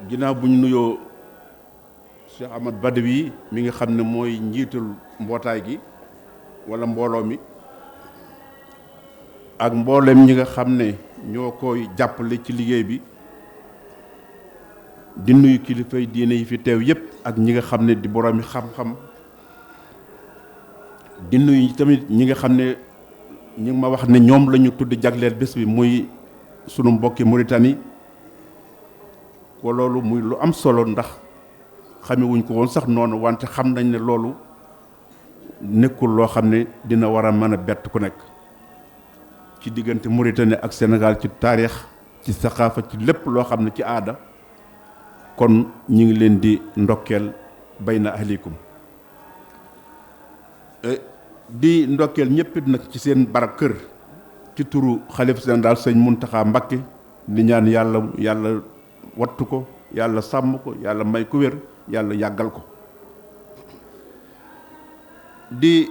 ginnaaw bu ñu nuyoo Cheikh Ahmad Badawi mi nga xam ne mooy njiitul mbootaay gi wala mbooloo mi ak mbooleem ñi nga xam ne ñoo koy jàppale ci liggéey bi, di nuyu kilifay diine yi fi teew yépp ak ñi nga xam ne di boroomi xam-xam, di nuyu tamit ñi nga xam ne ñi ngi ma wax ne ñoom la ñu tudd jagleel bés bi muy sunu mbokki Mauritanie. ko loolu muy lu am solo ndax xamewuñ ko woon sax noonu, wante xam nañ ne loolu nekkul loo xam ne dina war a mën a bett ku nekk ci diggante Mauritanie ak Sénégal, ci taarix, ci saqaafa, ci lépp loo xam ne ci aada. kon ñi ngi leen di ndokkeel bayna ahlikum, di ndokkeel ñëpp nag ci seen barab kër, ci turu xalif général sëñ Muntaxa Mbakke, di ñaan yàlla wattu ko, yàlla sàmm ko, yàlla may ko wér, yàlla yàggal ko. di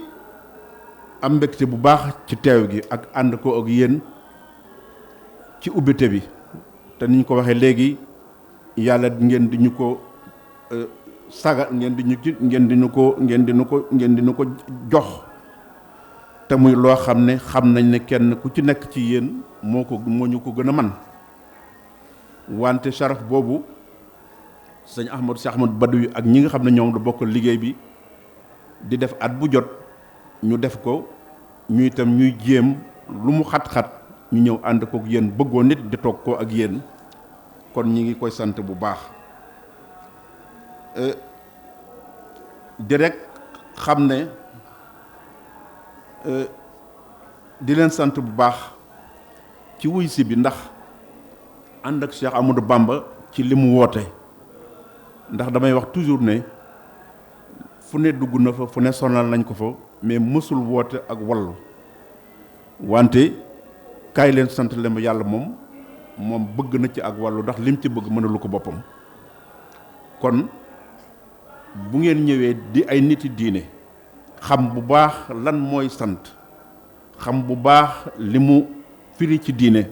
am mbégte bu baax ci teew gi ak ànd ko ak yéen ci ubbite bi, te niñ ko waxee léegi yàlla ngeen di ñu ko saga ngeen di ñu ko jox, te muy loo xam ne xam nañ ne kenn ku ci nekk ci yéen moo ñu ko gën a man. wante sharaf boobu sëñ Cheikh Ahmad Badawi ak ñi nga xam ne ñoom la bokk liggéey bi di def at bu jot ñu def ko, ñu itam ñuy jéem lu mu xat-xat ñu ñëw ànd ko ak yéen, bëggoo nit di toog ko ak yéen. kon ñi ngi koy sant bu baax di rek xam ne di leen sant bu baax ci wuy si bi, ndax ànd ak Cheikh Amadou Bamba ci li mu woote. ndax damay wax toujours ne fu ne dugg na fa, fu ne sonal nañ ko fa, mais mësul woote ak wallu. wante kaay leen sant leen yàlla moom bëgg na ci ak wàllu, ndax lim ci bëgg mënalu ko boppam. kon bu ngeen ñëwee di ay niti diine, xam bu baax lan mooy sant, xam bu baax li mu firi ci diine,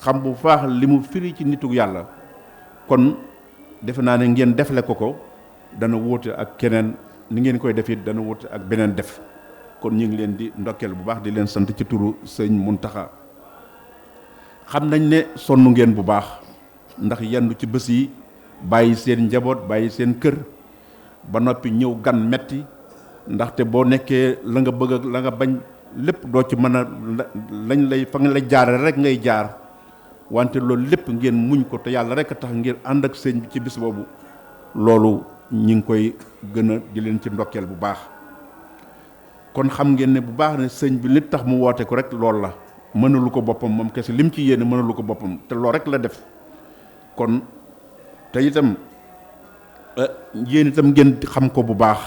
xam bu baax li mu firi ci nitu yàlla kon defe naa ne ngeen defle ko dana wóote ak keneen ni ngeen koy def it dana wóote ak beneen def kon ñu ngi leen di ndokkeel bu baax di leen sant ci turu sëñ Muntaxa xam nañ ne sonn ngeen bu baax ndax yendu ci bés yi bàyyi seen njaboot bàyyi seen kër ba noppi ñëw gan metti ndaxte boo nekkee la nga bëgg ak la nga bañ lépp doo ci mën a lañ lay fa nga la jaare rek ngay jaar wante loolu lépp ngeen muñ ko te yàlla rek a tax ngir ànd ak sëñ bi ci bis boobu loolu ñi ngi koy gën a di leen ci ndokkeel bu baax kon xam ngeen ne bu baax ne sëñ bi li tax mu woote ko rek loolu la mënalu ko boppam moom kese lim ci yéene mënalu ko boppam te loolu rek la def kon te itam yéen itam ngeen xam ko bu baax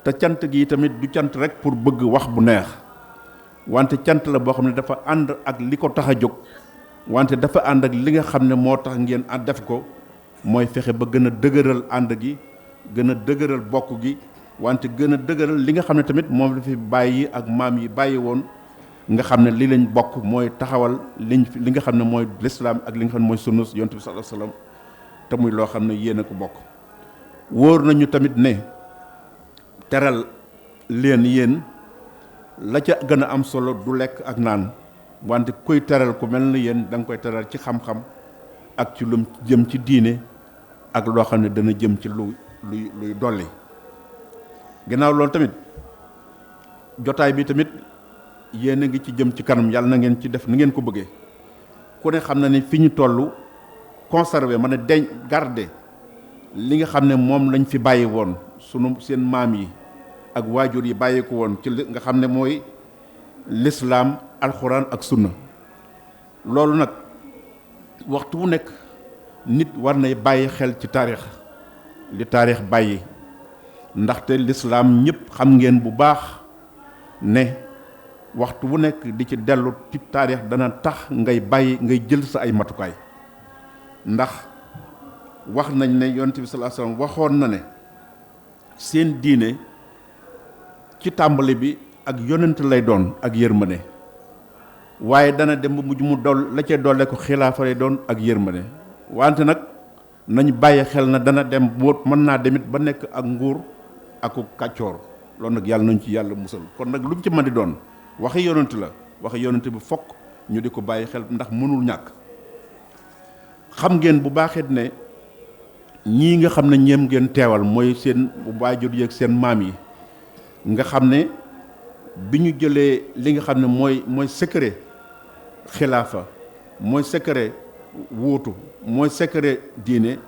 te cant gi tamit du cant rek pour bëgg wax bu neex wante cant la boo xam ne dafa ànd ak li ko tax a jóg wante dafa ànd ak li nga xam ne moo tax ngeen def ko mooy fexe ba gën a dëgëral ànd gi gën a dëgëral bokk gi wante gën a dëgëral li nga xam ne tamit moom la fi bàyyi ak maam yi bàyyi woon nga xam ne li lañ bokk mooy taxawal li nga xam ne mooy lislaam ak li nga xam ne mooy sunna yonent bi sallallahu alayhi wasallam te muy loo xam ne yéen a ko bokk wóor nañu tamit ne teral leen yéen la ca gën a am solo du lekk ak naan wante koy teral ku mel na yéen da nga koy teral ci xam-xam ak ci lu jëm ci diine ak loo xam ne dana jëm ci luy dolli ginnaaw loolu tamit jotaay bi tamit yéen a ngi ci jëm ci kanam yàlla na ngeen ci def ni ngeen ko bëggee ku ne xam na ne fi ñu toll conserver mën a deñ garder li nga xam ne moom lañ fi bàyyi woon seen maam yi ak waajur yi bàyyi ko woon ci nga xam ne mooy lislaam alxuraan ak sunna loolu nag waxtu wu nekk nit war nay bàyyi xel ci taarix li taarix bàyyi ndaxte lislaam ñëpp xam ngeen bu baax ne waxtu wu nekk di ci dellu ci taarix dana tax ngay jël sa ay matukaay ndax wax nañ ne yonent bi sallallahu alayhi wasallam waxoon na ne seen diine ci tàmbali bi ak yonent lay doon ak yërmande waaye dana dem ba mujj mu la cee doole ko xilaafa lay doon ak yërmande wante nag nañ bàyyi xel na dana dem boo mën naa demit ba nekk ak nguur aku kàccoor loolu nag yàlla nañ ci yàlla musal kon nag lu mu ci mën di doon waxi yonent la waxi yonent bi fokk ñu di ko bàyyi xel ndax mënul ñàkk xam ngeen bu baaxit ne ñii nga xam ne ñeem ngeen teewal mooy seen waajur yi ak seen maam yi nga xam ne bi ñu jëlee li nga xam ne mooy secret xilaafa mooy secret wuutu mooy secret diine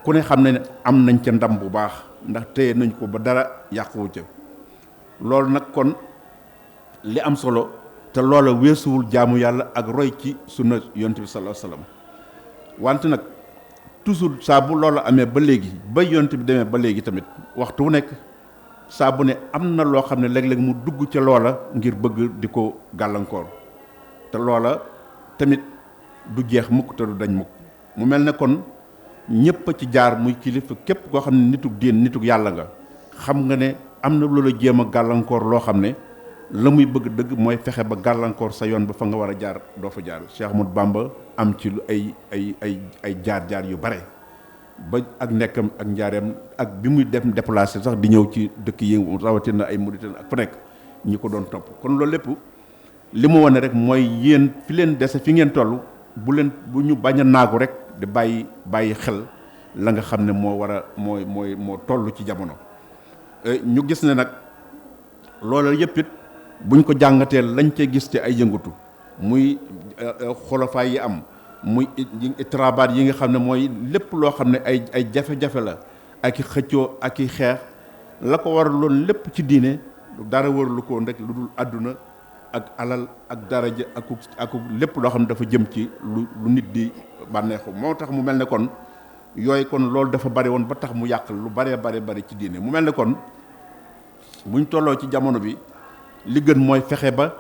ku ne xam ne am nañ ca ndam bu baax ndax téye nañ ko ba dara yàquwu ca loolu nag kon li am solo te loola weesuwul jaamu yàlla ak roy ci sunna yonent bi sallallahu alayhi wasallam wante nag toujours saa bu loola amee ba léegi ba yonent bi demee ba léegi tamit waxtu wu nekk saa bu ne am na loo xam ne léeg-léeg mu dugg ca loola ngir bëgg di ko gàllankoor te loola tamit du jeex mukk te du dañ mukk mu mel ne kon ñépp a ci jaar muy kilifa képp koo xam ne nitug diin nitug yàlla nga xam nga ne am na loola jéem a gàllankoor loo xam ne la muy bëgg dëgg mooy fexe ba gàllankoor sa yoon ba fa nga war a jaar doo fa jaar Cheikh Ahmadou Bamba am ci lu ay jaar-jaar yu bare ba ak nekkam ak njaareem ak bi muy dem déplacé sax di ñëw ci dëkk yi rawatina ay Mauritanie ak fu nekk ñi ko doon topp kon loolu lépp li mu wane rek mooy yéen fi leen dese fi ngeen toll bu ñu bañ a naagu rek di bàyyi xel la nga xam ne moo war a moo toll ci jamono ñu gis ne nag loolu yëpp it buñ ko jàngatee lañ cee gis ci ay yëngatu muy xolofaay yi am muy itrabaat yi nga xam ne mooy lépp loo xam ne ay jafe-jafe la ak i xëccoo ak i xeex la ko war loon lépp ci diine dara waralu ko rek lu dul àdduna ak alal ak daraja ak lépp loo xam ne dafa jëm ci lu nit di bànneexu moo tax mu mel ne kon yooyu kon loolu dafa bari woon ba tax mu yàq lu bari ci diine mu mel ne kon buñ tolloo ci jamono bi li gën mooy fexe ba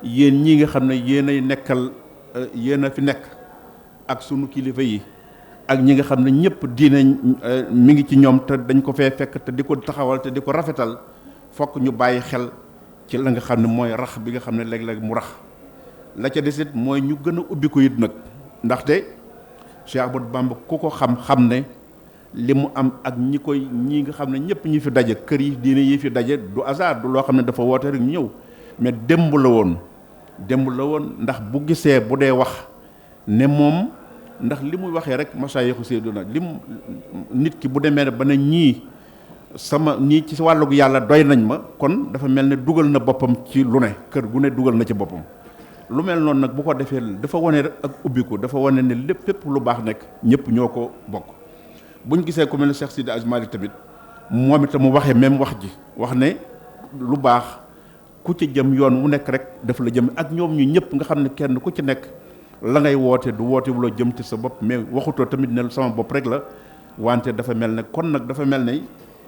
yéen ñi nga xam ne yéenay nekkal yéen a fi nekk ak sunu kilifa yi ak ñi nga xam ne ñëpp diine mi ngi ci ñoom te dañ ko fee fekk te di ko taxawal te di ko rafetal fokk ñu bàyyi xel ci la nga xam ne mooy rax bi nga xam ne léeg-léeg mu rax la ca desit mooy ñu gën a ubbi ko it nag, ndaxte Cheikh Ahmadou Bamba ku ko xam ne li mu am ak ñi nga xam ne ñëpp ñi fi daje kër yi diine yi fi daje du hasard, du loo xam ne dafa woote rek ñu ñëw, mais démb la woon ndax bu gisee bu dee wax ne moom, ndax li muy waxee rek masayixu Seydina nit ki bu demee ba ne ñii ci wàllug yàlla doy nañ ma, kon dafa mel ne dugal na boppam ci lu ne, kër gu ne dugal na ci boppam. lu mel noonu nag bu ko defee dafa wane rek ak ubbiku, dafa wane ne fépp lu baax nekk ñëpp ñoo ko bokk. buñ gisee ku mel ne Cheikh Sidi Hadj Malick tamit moom itam mu waxee même wax ji, wax ne lu baax ku ci jëm yoon wu nekk rek dafa la jëm, ak ñoom ñu ñëpp nga xam ne kenn ku ci nekk la ngay woote du woote wu la jëm ci sa bopp, mais waxutoo tamit ne sama bopp rek la, wante dafa mel ne kon nag dafa mel ne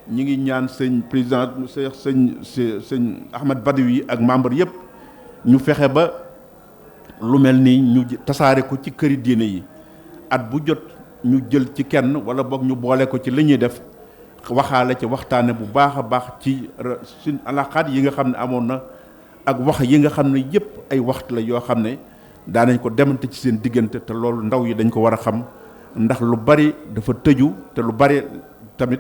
ñi ngi ñaan sëñ président sëñ Ahmad Badawi ak membre yëpp ñu fexe ba lu mel nii ñu tasaare ko ci këri diine yi, at bu jot ñu jël ci kenn wala boog ñu boole ko ci li ñuy def, waxaale ci waxtaane bu baax a baax ci suñ alaxaat yi nga xam ne amoon na ak wax yi nga xam ne yëpp ay waxtu la yoo xam ne daanañ ko demante ci seen diggante, te loolu ndaw yi dañ ko war a xam, ndax lu bari dafa tëju, te lu bari tamit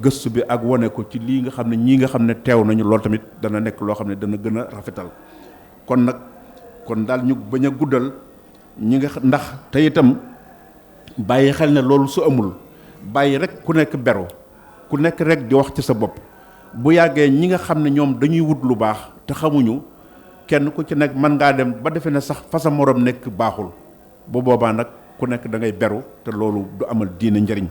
gëstu bi ak wane ko ci lii nga xam ne ñii nga xam ne teew nañu, loolu tamit dana nekk loo xam ne dana gën a rafetal. kon daal ñu bañ a guddal ñi nga ndax te itam bàyyi xel ne loolu su amul, bàyyi rek ku nekk beru, ku nekk rek di wax ci sa bopp, bu yàggee ñi nga xam ne ñoom dañuy wut lu baax te xamuñu, kenn ku ci nekk mën ngaa dem ba defe ne sax fa sa morom nekk baaxul, bu boobaa nag ku nekk da ngay beru, te loolu du amal diine njëriñ.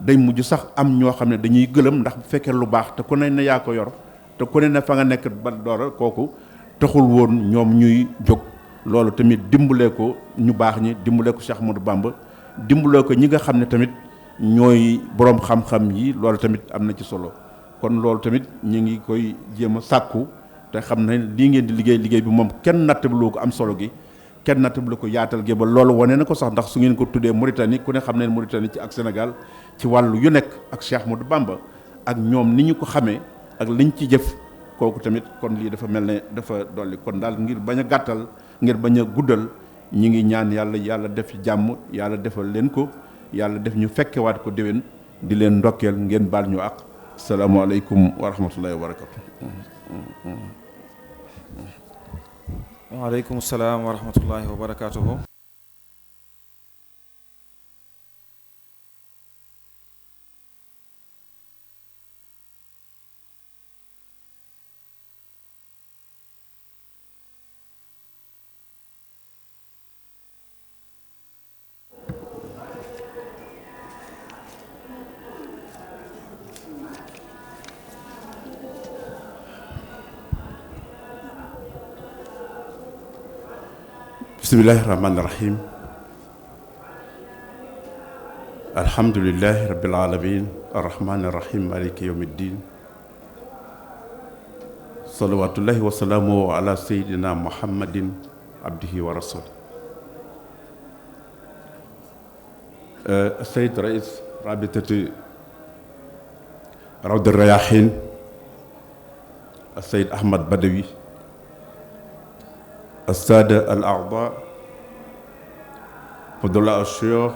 day mujj sax am ñoo xam ne dañuy gëlëm, ndax bu fekkee lu baax te ku ne yaa ko yor, te ku ne fa nga nekk ba doora, kooku taxul woon ñoom ñuy jóg. loolu tamit dimbalee ko ñu baax ñi, dimbalee ko Cheikh Ahmadou Bamba, dimbalee ko ñi nga xam ne tamit ñooy boroom xam-xam yi, loolu tamit am na ci solo. kon loolu tamit ñu ngi koy jéem a sàkku, te xam ne lii ngeen di liggéey bi moom kenn nattablu ko am solo gi, kenn nattablu ko yaatal gi, ba loolu wane na ko sax, ndax su ngeen ko tuddee Mauritanie, ku ne xam ne Mauritanie ci ak Sénégal ci wàllu yu nekk ak Cheikh Ahmadou Bamba ak ñoom ni ñu ko xamee ak liñ ci jëf, kooku tamit kon lii dafa mel ne dafa dolli. kon daal ngir bañ a gàttal, ngir bañ a guddal, ñi ngi ñaan yàlla def ci jàmm, yàlla defal leen ko, yàlla def ñu fekkewaat ko déwén, di leen ndokkeel, ngeen baal ñu àq. salaamaaleykum wa rahmatullahi wa barakatu. waaleykum salaam wa rahmatullahi wa barakatuhu. bismillahi rahmaani rahim. alhamdulilahi rabbil alamin arrahmani rahim maliki yawmi ddin salawatullahi wa salaamuhu ala sayidina muhammadin abdihi wa rasul. sayid rais rabitati rawd rayahin sayid Ahmad Badawi, السادة الأعضاء، فضلاء الشيوخ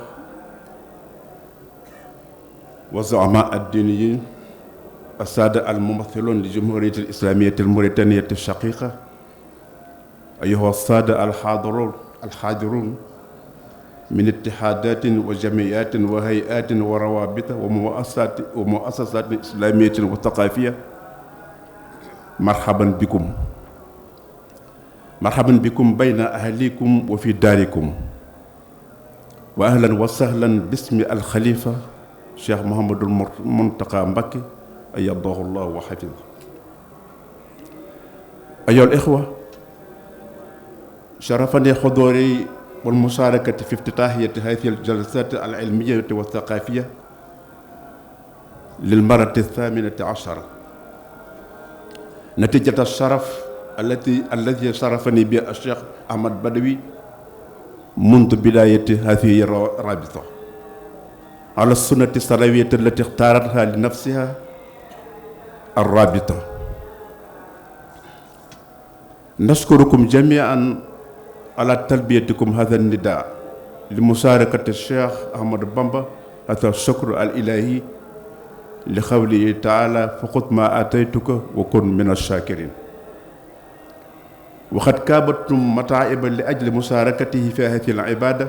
والزعماء الدينيين، السادة الممثلون لجمهورية الإسلامية الموريتانية الشقيقة، أيها السادة الحاضرون من اتحادات وجمعيات وهيئات وروابط ومؤسسات إسلامية وثقافية، مرحبا بكم. مرحبا بكم بين أهليكم وفي داركم، وأهلا وسهلا باسم الخليفة شيخ محمد المنتقى مبكي أيده الله وحفظه. أيها الإخوة، شرفني حضوري والمشاركة في افتتاحية هذه الجلسات العلمية والثقافية للمرة 18 نتيجة الشرف الذي شرفني به الشيخ أحمد بدوي منذ بداية هذه الرابطة على السنة السلفية التي اختارتها لنفسها الرابطة. نشكركم جميعا على تلبيتكم هذا النداء لمشاركة الشيخ أحمد بامبا هذا الشكر الإلهي لقوله تعالى فخذ ما آتيتك وكن من الشاكرين. وقد كابتم متاعبا لأجل مشاركته في هذه العبادة،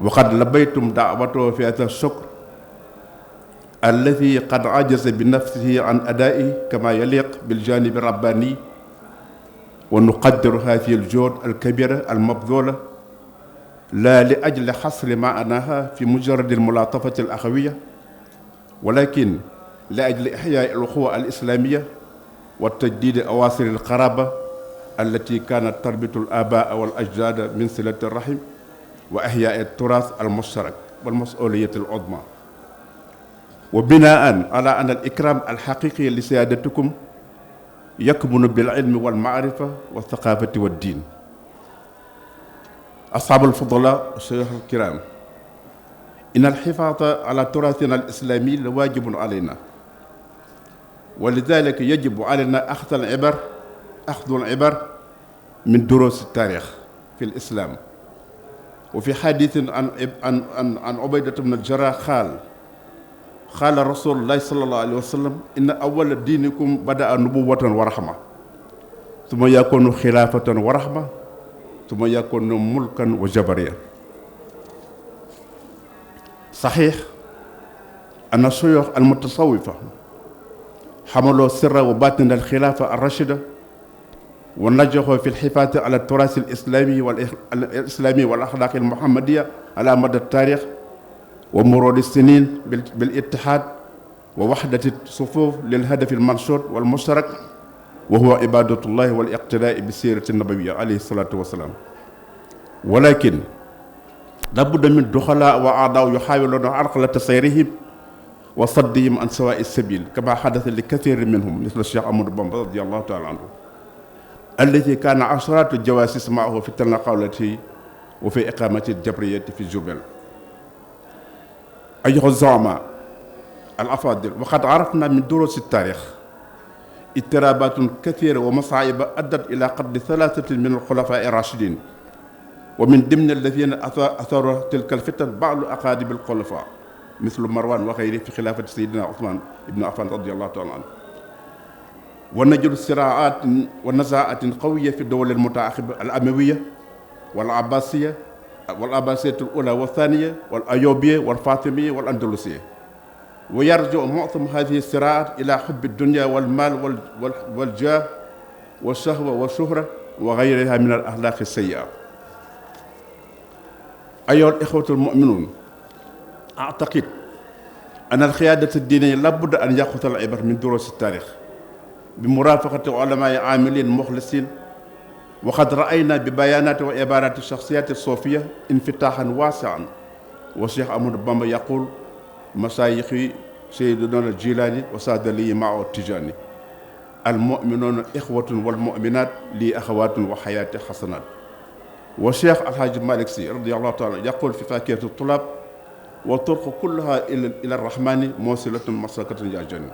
وقد لبيتم دعوته في هذا الشكر الذي قد عجز بنفسه عن أدائه كما يليق بالجانب الرباني، ونقدر هذه الجهود الكبيرة المبذولة لا لأجل حصر معناها في مجرد الملاطفة الأخوية، ولكن لأجل إحياء الأخوة الإسلامية وتجديد أواصر القرابة التي كانت تربط الآباء والأجداد من صلة الرحم وإحياء التراث المشترك والمسؤولية العظمى، وبناء على أن الإكرام الحقيقي لسيادتكم يكمن بالعلم والمعرفة والثقافة والدين. أصحاب الفضلاء والشيوخ الكرام، إن الحفاظ على تراثنا الإسلامي لواجب علينا، ولذلك يجب علينا أخذ العبر من دروس التاريخ في الإسلام. وفي حديث عن عبيدة بن الجراح قال رسول الله صلى الله عليه وسلم إن أول دينكم بدأ نبوة ورحمة، ثم يكون خلافة ورحمة، ثم يكون ملكا وجبرية. صحيح أن الشيوخ المتصوفة حملوا سر وباطن الخلافة الراشدة ونجحوا في الحفاظ على التراث الإسلامي والأخلاق المحمدية على مدى التاريخ ومرور السنين بالاتحاد ووحدة الصفوف للهدف المنشور والمشترك، وهو عبادة الله والاقتداء بالسيرة النبوية عليه الصلاة والسلام. ولكن لابد من دخلاء وأعضاء يحاولون عرقلة سيرهم وصدهم عن سواء السبيل، كما حدث لكثير منهم مثل الشيخ أحمد بامبا رضي الله تعالى عنه، الذي كان عشرات الجواسيس معه في تنقلته وفي إقامة الجبرية في جبل. أيها الزعماء الأفاضل، وقد عرفنا من دروس التاريخ اضطرابات كثيرة ومصاعب أدت إلى قتل 3 من الخلفاء الراشدين، ومن ضمن الذين أثاروا تلك الفتن بعض أقارب الخلفاء مثل مروان وغيره في خلافة سيدنا عثمان بن عفان رضي الله تعالى عنه. ونجد صراعات ونزاعات قوية في الدول المتعاقبة الأموية والعباسية الأولى والثانية والأيوبية والفاطمية والأندلسية، ويرجع معظم هذه الصراعات إلى حب الدنيا والمال والجاه والشهوة والشهرة وغيرها من الأخلاق السيئة. أيها الإخوة المؤمنون، أعتقد أن القيادة الدينية لابد أن يأخذ العبر من دروس التاريخ بمرافقة علماء عاملين مخلصين. وقد رأينا ببيانات وعبارات الشخصيات الصوفية انفتاحا واسعا، والشيخ أحمد بامبا يقول مشايخي سيدنا الجيلاني وساد لي معه التجاني، المؤمنون إخوة والمؤمنات لي أخوات وحياة حسنات. والشيخ الحاج مالك سي رضي الله تعالى يقول في فاكهة الطلاب والطرق كلها إلى الرحمن موصلة مسلكة يا جن.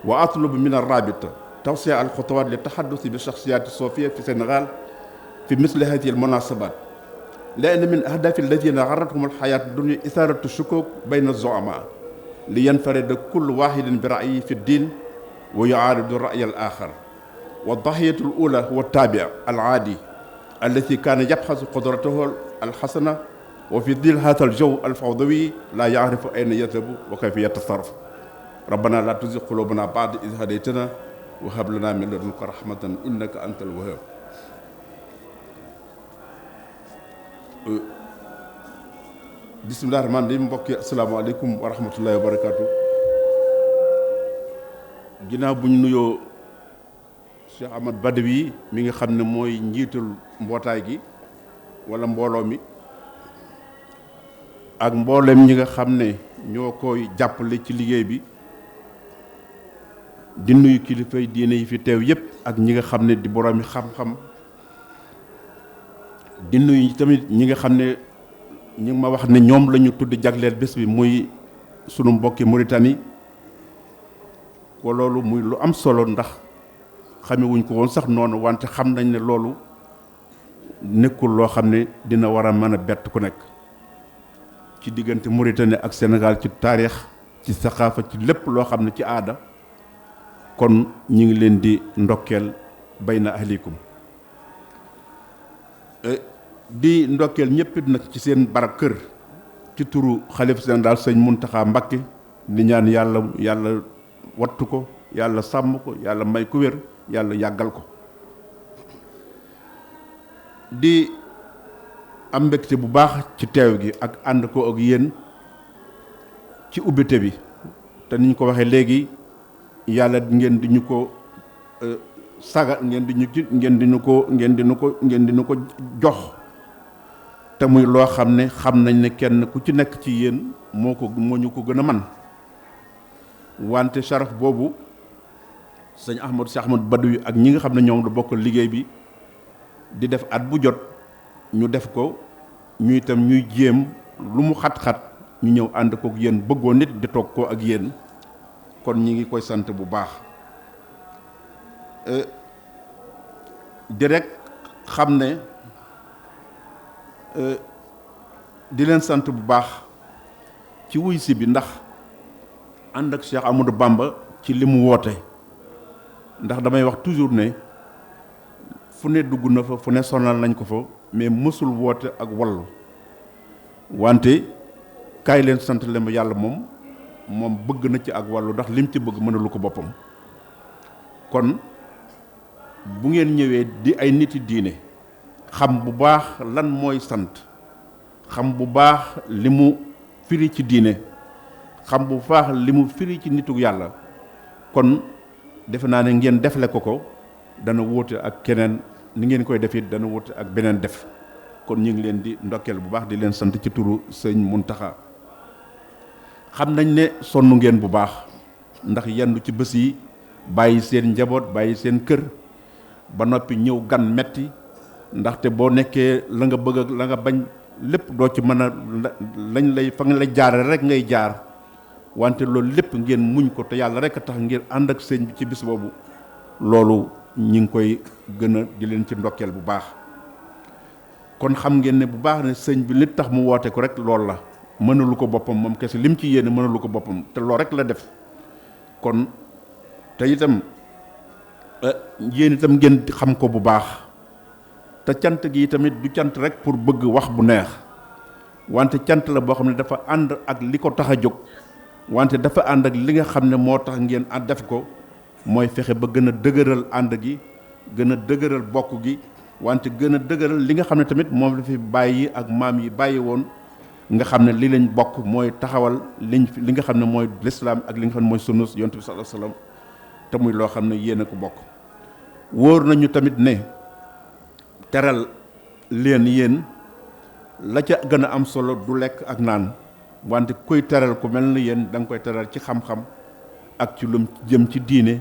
وأطلب من الرابطة توسيع الخطوات للتحدث بالشخصيات الصوفية في السنغال في مثل هذه المناسبات، لأن من أهداف الذين غرتهم الحياة الدنيا إثارة الشكوك بين الزعماء لينفرد كل واحد برأيه في الدين ويعارض الرأي الآخر. والضحية الأولى هو التابع العادي الذي كان يبحث قدرته الحسنة وفي ظل هذا الجو الفوضوي لا يعرف أين يذهب وكيف يتصرف. ربنا لا تزغ قلوبنا بعد إذ هديتنا وهب لنا من لدنك رحمة إنك أنت الوهاب. bisimilah rahmaan rahim. mbokk yi asalaamaaleykum wa rahmatullahi wa barakaatu. ginnaaw bu ñu nuyoo Cheikh Ahmad Badawi mi nga xam ne mooy njiitul mbootaay gi wala mbooloo mi ak mbooleem ñi nga xam ne ñoo koy jàppale ci liggéey bi, di nuyu kilifay diine yi fi teew yépp ak ñi nga xam ne di boroomi xam-xam, di nuyu tamit ñi nga xam ne ñu ngi ma wax ne ñoom la ñu tudd jagleel bés bi muy sunu mbokki Mauritanie. ko loolu muy lu am solo ndax xamewuñ ko woon sax noonu, wante xam nañ ne loolu nekkul loo xam ne dina war a mën a bett ku nekk ci diggante Mauritanie ak Sénégal ci taarix ci saxaafa ci lépp loo xam ne ci aada kon ñu ngi leen di ndokkeel bayna ahlikum di ndokkeel ñëpp nag ci seen barab kër ci turu xalif général sëñ Muntaxa Mbakke di ñaan yàlla wattu ko yàlla sàmm ko yàlla may ku wér yàlla yàggal ko di am mbégte bu baax ci teew gi ak ànd ko ak yéen ci ubbite bi te niñ ko waxee léegi yàlla ngeen di ñu ko saga ngeen di ñu ko jox te muy loo xam ne xam nañ ne kenn ku ci nekk ci yéen moo ñu ko gën a man wante sharaf boobu sëñ Ahmadou Cheikh Ahmadou Badawi ak ñi nga xam ne ñoom la bokk liggéey bi di def at bu jot ñu def ko ñu itam ñuy jéem lu mu xat-xat ñu ñëw ànd ko ak yéen bëggoo nit di toog ko ak yéen kon ñi ngi koy sant bu baax di rek xam ne di leen sant bu baax ci wuy si bi ndax ànd ak Cheikh Amadou Bamba ci li mu woote ndax damay wax toujours ne fu ne dugg na fa fu ne sonal nañ ko fa mais mësul woote ak wallu wante kaay leen sant leen ma yàlla moom bëgg na ci ak wàllu ndax lim ci bëgg mënalu ko boppam kon bu ngeen ñëwee di ay niti diine xam bu baax lan mooy sant xam bu baax li mu firi ci diine xam bu baax li mu firi ci nitu yàlla kon defe naa ne ngeen defle ko dana wóote ak keneen ni ngeen koy def it dana wóote ak beneen def kon ñu ngi leen di ndokkeel bu baax di leen sant ci turu sëñ Muntaxa xam nañ ne sonn ngeen bu baax ndax yendu ci bés yi bàyyi seen njaboot bàyyi seen kër ba noppi ñëw gan metti ndaxte boo nekkee la nga bëgg ak la nga bañ lépp doo ci mën a lañ lay fa nga lay jaare rek ngay jaar wante loolu lépp ngeen muñ ko te yàlla rek a tax ngeen ànd ak sëñ bi ci bis boobu loolu ñi ngi koy gën a di leen ci ndokkeel bu baax kon xam ngeen ne bu baax ne sëñ bi li tax mu woote ko rek loolu la mënalu ko boppam moom kese lim ci yéene mënalu ko boppam te loolu rek la def kon te itam yéen itam ngeen xam ko bu baax te cant gi tamit du cant rek pour bëgg wax bu neex wante cant la boo xam ne dafa ànd ak li ko tax a jóg wante dafa ànd ak li nga xam ne moo tax ngeen a def ko mooy fexe ba gën a dëgëral ànd gi gën a dëgëral bokk gi wante gën a dëgëral li nga xam ne tamit moom la fi bàyyi ak maam yi bàyyi woon nga xam ne li lañ bokk mooy taxawal li nga xam ne mooy lislaam ak li nga xam ne mooy sunna yonent bi sallallahu alayhi wasallam te muy loo xam ne yéen a ko bokk wóor nañu tamit ne teral leen yéen la ca gën a am solo du lekk ak naan wante koy teral ku mel na yéen da nga koy teral ci xam-xam ak ci lu jëm ci diine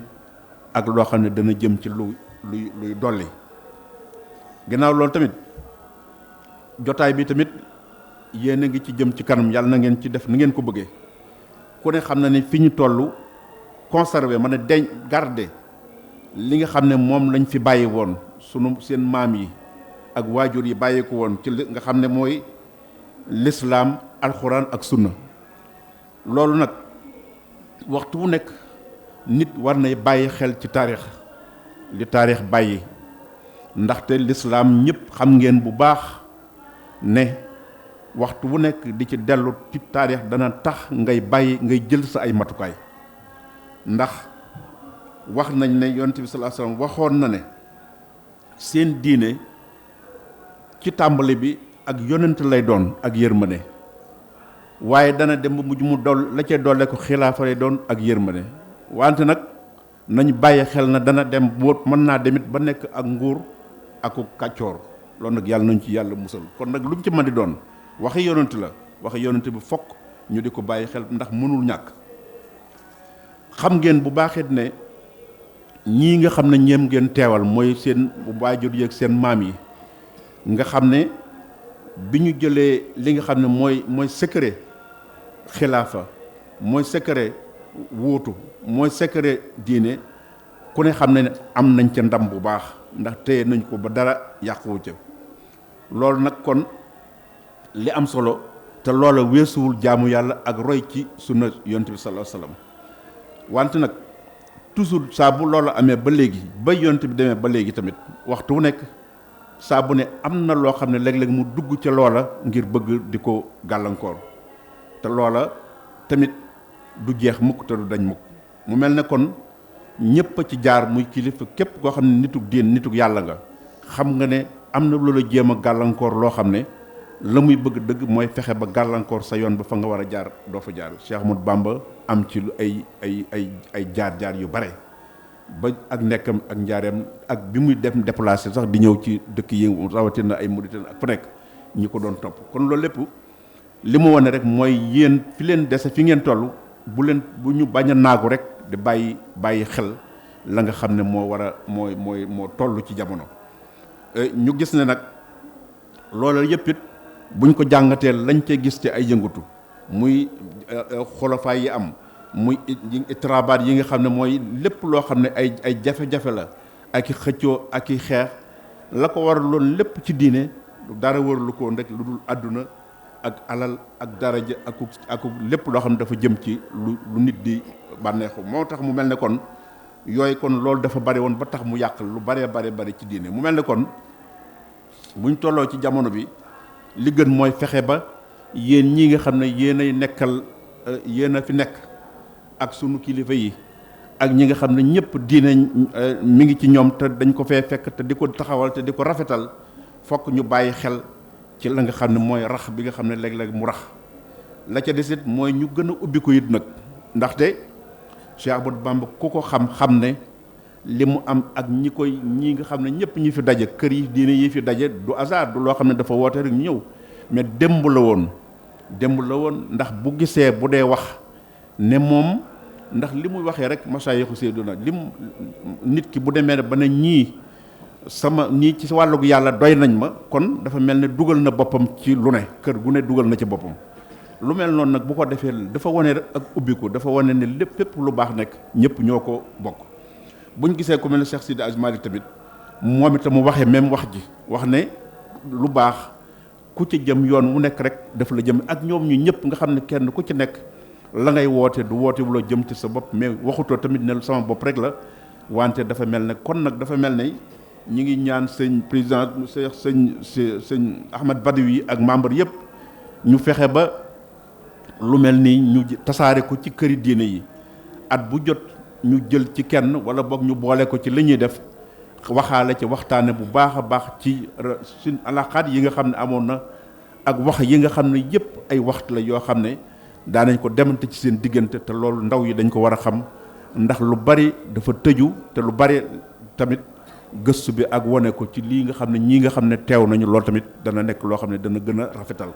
ak loo xam ne dana jëm ci luy dolli ginnaaw loolu tamit jotaay bi tamit yéen a ngi ci jëm ci kanam yàlla na ngeen ci def ni ngeen ko bëggee ku ne xam na ne fi ñu toll conserver mën a deñ garder li nga xam ne moom lañ fi bàyyi woon seen maam yi ak waajur yi bàyyi ko woon ci nga xam ne mooy lislaam alxuraan ak sunna loolu nag waxtu wu nekk nit war nay bàyyi xel ci taarix li taarix bàyyi ndaxte lislaam ñëpp xam ngeen bu baax ne waxtu wu nekk di ci dellu ci taarix dana tax ngay jël sa ay matukaay ndax wax nañ ne yonent bi sallallahu alayhi wasallam waxoon na ne seen diine ci tàmbali bi ak yonent lay doon ak yërmande waaye dana dem ba mujj mu la ca doole ko xilaafa lay doon ak yërmande wante nag nañ bàyyi xel na dana dem boo mën naa demit ba nekk ak nguur ak kàccoor loolu nag yàlla nañ ci yàlla musal kon nag lu mu ci mën di doon waxi yonent la waxi yonent bi fokk ñu di ko bàyyi xel ndax mënul ñàkk xam ngeen bu baaxit ne ñii nga xam ne ñeem ngeen teewal mooy seen bu waajur yeeg seen maam yi nga xam ne bi ñu jëlee li nga xam ne mooy secret xilaafa mooy secret wuutu mooy secret diine ku ne xam ne am nañ ca ndam bu baax ndax téye nañ ko ba dara yàquwu ca loolu nag kon li am solo te loola weesuwul jaamu yàlla ak roy ci sunna yonent bi sallallahu alayhi wasallam wante nag toujours saa bu loola amee ba léegi ba yonent bi demee ba léegi tamit waxtu wu nekk saa bu ne am na loo xam ne léeg-léeg mu dugg ca loola ngir bëgg di ko gàllankoor te loola tamit du jeex mukk te du dañ mukk mu mel ne kon ñépp a ci jaar muy kilifa képp koo xam ne nitug diin nitug yàlla nga xam nga ne am na loola jéem a gàllankoor loo xam ne la muy bëgg dëgg mooy fexe ba gàllankoor sa yoon ba fa nga war a jaar doo fa jaar Cheikh Ahmadou Bamba am ci lu ay jaar-jaar yu bare ba ak nekkam ak njaareem ak bi muy dem déplacé sax di ñëw ci dëkk yi rawatina ay Mauritanie ak fu nekk ñi ko doon topp kon loolu lépp li mu wane rek mooy yéen fi leen dese fi ngeen toll bu ñu bañ a naagu rek di bàyyi xel la nga xam ne moo war a moo toll ci jamono ñu gis ne nag loolu yëpp it buñ ko jàngatee lañ cee gis ci ay yëngatu muy xolofaay yi am muy itrabaat yi nga xam ne mooy lépp loo xam ne ay jafe-jafe la ak i xëccoo ak i xeex la ko war loolu lépp ci diine dara waralu ko rek lu dul àdduna ak alal ak daraja ak lépp loo xam ne dafa jëm ci lu nit di bànneexu moo tax mu mel ne kon yooyu kon loolu dafa bari woon ba tax mu yàq lu bari ci diine mu mel ne kon buñ tolloo ci jamono bi li gën mooy fexe ba yéen ñi nga xam ne yéenay nekkal yéen a fi nekk ak sunu kilifa yi ak ñi nga xam ne ñëpp diine mi ngi ci ñoom te dañ ko fee fekk te di ko taxawal te di ko rafetal fokk ñu bàyyi xel ci la nga xam ne mooy rax bi nga xam ne léeg-léeg mu rax la ca desit mooy ñu gën a ubbi ko it nag ndaxte Cheikh Ahmadou Bamba ku ko xam ne li mu am ak ñi nga xam ne ñëpp ñi fi daje kër yi diine yi fi daje du hasard du loo xam ne dafa woote rek ñu ñëw mais démb la woon ndax bu gisee bu dee wax ne moom ndax li muy waxee rek masayixu Seydina nit ki bu demee ba ne ñii ci wàllug yàlla doy nañ ma kon dafa mel ne dugal na boppam ci lu ne kër gu ne dugal na ci boppam lu mel noonu nag bu ko defee dafa wane rek ak ubbiku dafa wane ne lépp lu baax nekk ñëpp ñoo ko bokk buñ gisee ku mel ne Cheikh Sidi Hadji Malick tamit moom itam mu waxee même wax ji wax ne lu baax ku ci jëm yoon mu nekk rek daf la jëm ak ñoom ñu ñëpp nga xam ne kenn ku ci nekk la ngay woote du woote bu la jëm ci sa bopp mais waxutoo tamit ne sama bopp rek la wante dafa mel ne kon nag dafa mel ne ñi ngi ñaan sëñ président sëñ Ahmad Badawi ak membre yëpp ñu fexe ba lu mel ni ñu tasaare ko ci këri diine yi at bu jot ñu jël ci kenn wala boog ñu boole ko ci li ñuy def waxaale ci waxtaane bu baax a baax ci suñ alaxaat yi nga xam ne amoon na ak wax yi nga xam ne yëpp ay waxtu la yoo xam ne daanañ ko demante ci seen diggante te loolu ndaw yi dañ ko war a xam ndax lu bari dafa tëju te lu bari tamit gëstu bi ak wane ko ci lii nga xam ne ñii nga xam ne teew nañu loolu tamit dana nekk loo xam ne dana gën a rafetal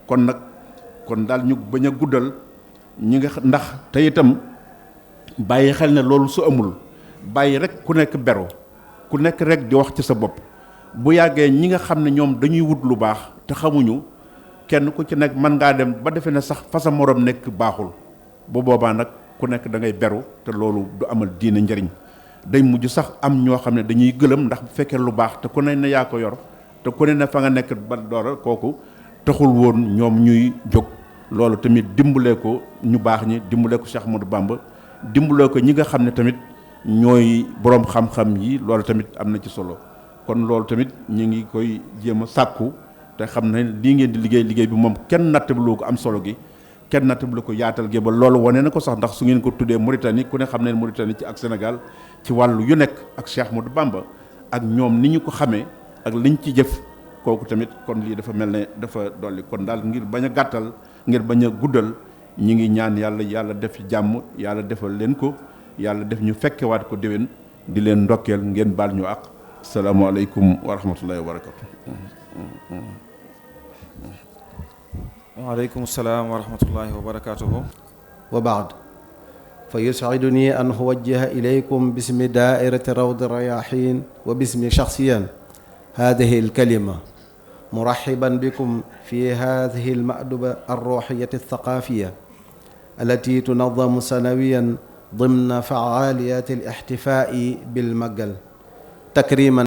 kon daal ñu bañ a guddal ñi nga ndax te itam bàyyi xel ne loolu su amul bàyyi rek ku nekk beru ku nekk rek di wax ci sa bopp bu yàggee ñi nga xam ne ñoom dañuy wut lu baax te xamuñu kenn ku ci nekk mën ngaa dem ba defe ne sax fa sa morom nekk baaxul bu boobaa nag ku nekk da ngay beru te loolu du amal diine njëriñ day mujj sax am ñoo xam ne dañuy gëlëm ndax bu fekkee lu baax te ku ne yaa ko yor te ku ne fa nga nekk ba doora kooku taxul woon ñoom ñuy jóg loolu tamit dimbalee ko ñu baax ñi dimbalee ko Cheikh Ahmadou Bamba dimbalee ko ñi nga xam ne tamit ñooy boroom xam-xam yi loolu tamit am na ci solo kon loolu tamit ñu ngi koy jéem a sàkku te xam ne lii ngeen di liggéey bi moom kenn nattablu ko am solo gi kenn nattablu ko yaatal gi ba loolu wane na ko sax ndax su ngeen ko tuddee Mauritanie ku ne xam ne Mauritanie ci ak Sénégal ci wàllu yu nekk ak Cheikh Ahmadou Bamba ak ñoom ni ñu ko xamee ak liñ ci jëf kooku tamit kon lii dafa mel ne dafa dolli kon daal ngir bañ a gàttal ngir bañ a guddal ñi ngi ñaan yàlla def jàmm yàlla defal leen ko yàlla def ñu fekkewaat ko déwén di leen ndokkeel ngeen baal ñu ak asalaamaaleykum wa rahmatullahi wa barakatu. waaleykum salaam wa rahmatullahi wa barakatuhu. wa baad fa yus'iduni an uwajjiha ilaykum bismi daairati rawdi rayahin wa bismi shakhsiyan hadihi alkalima murahiban bikum fi hadihi alma'duba alruhiyati althaqafiya التي تنظم سنويا ضمن فعاليات الاحتفاء بالمجل تكريما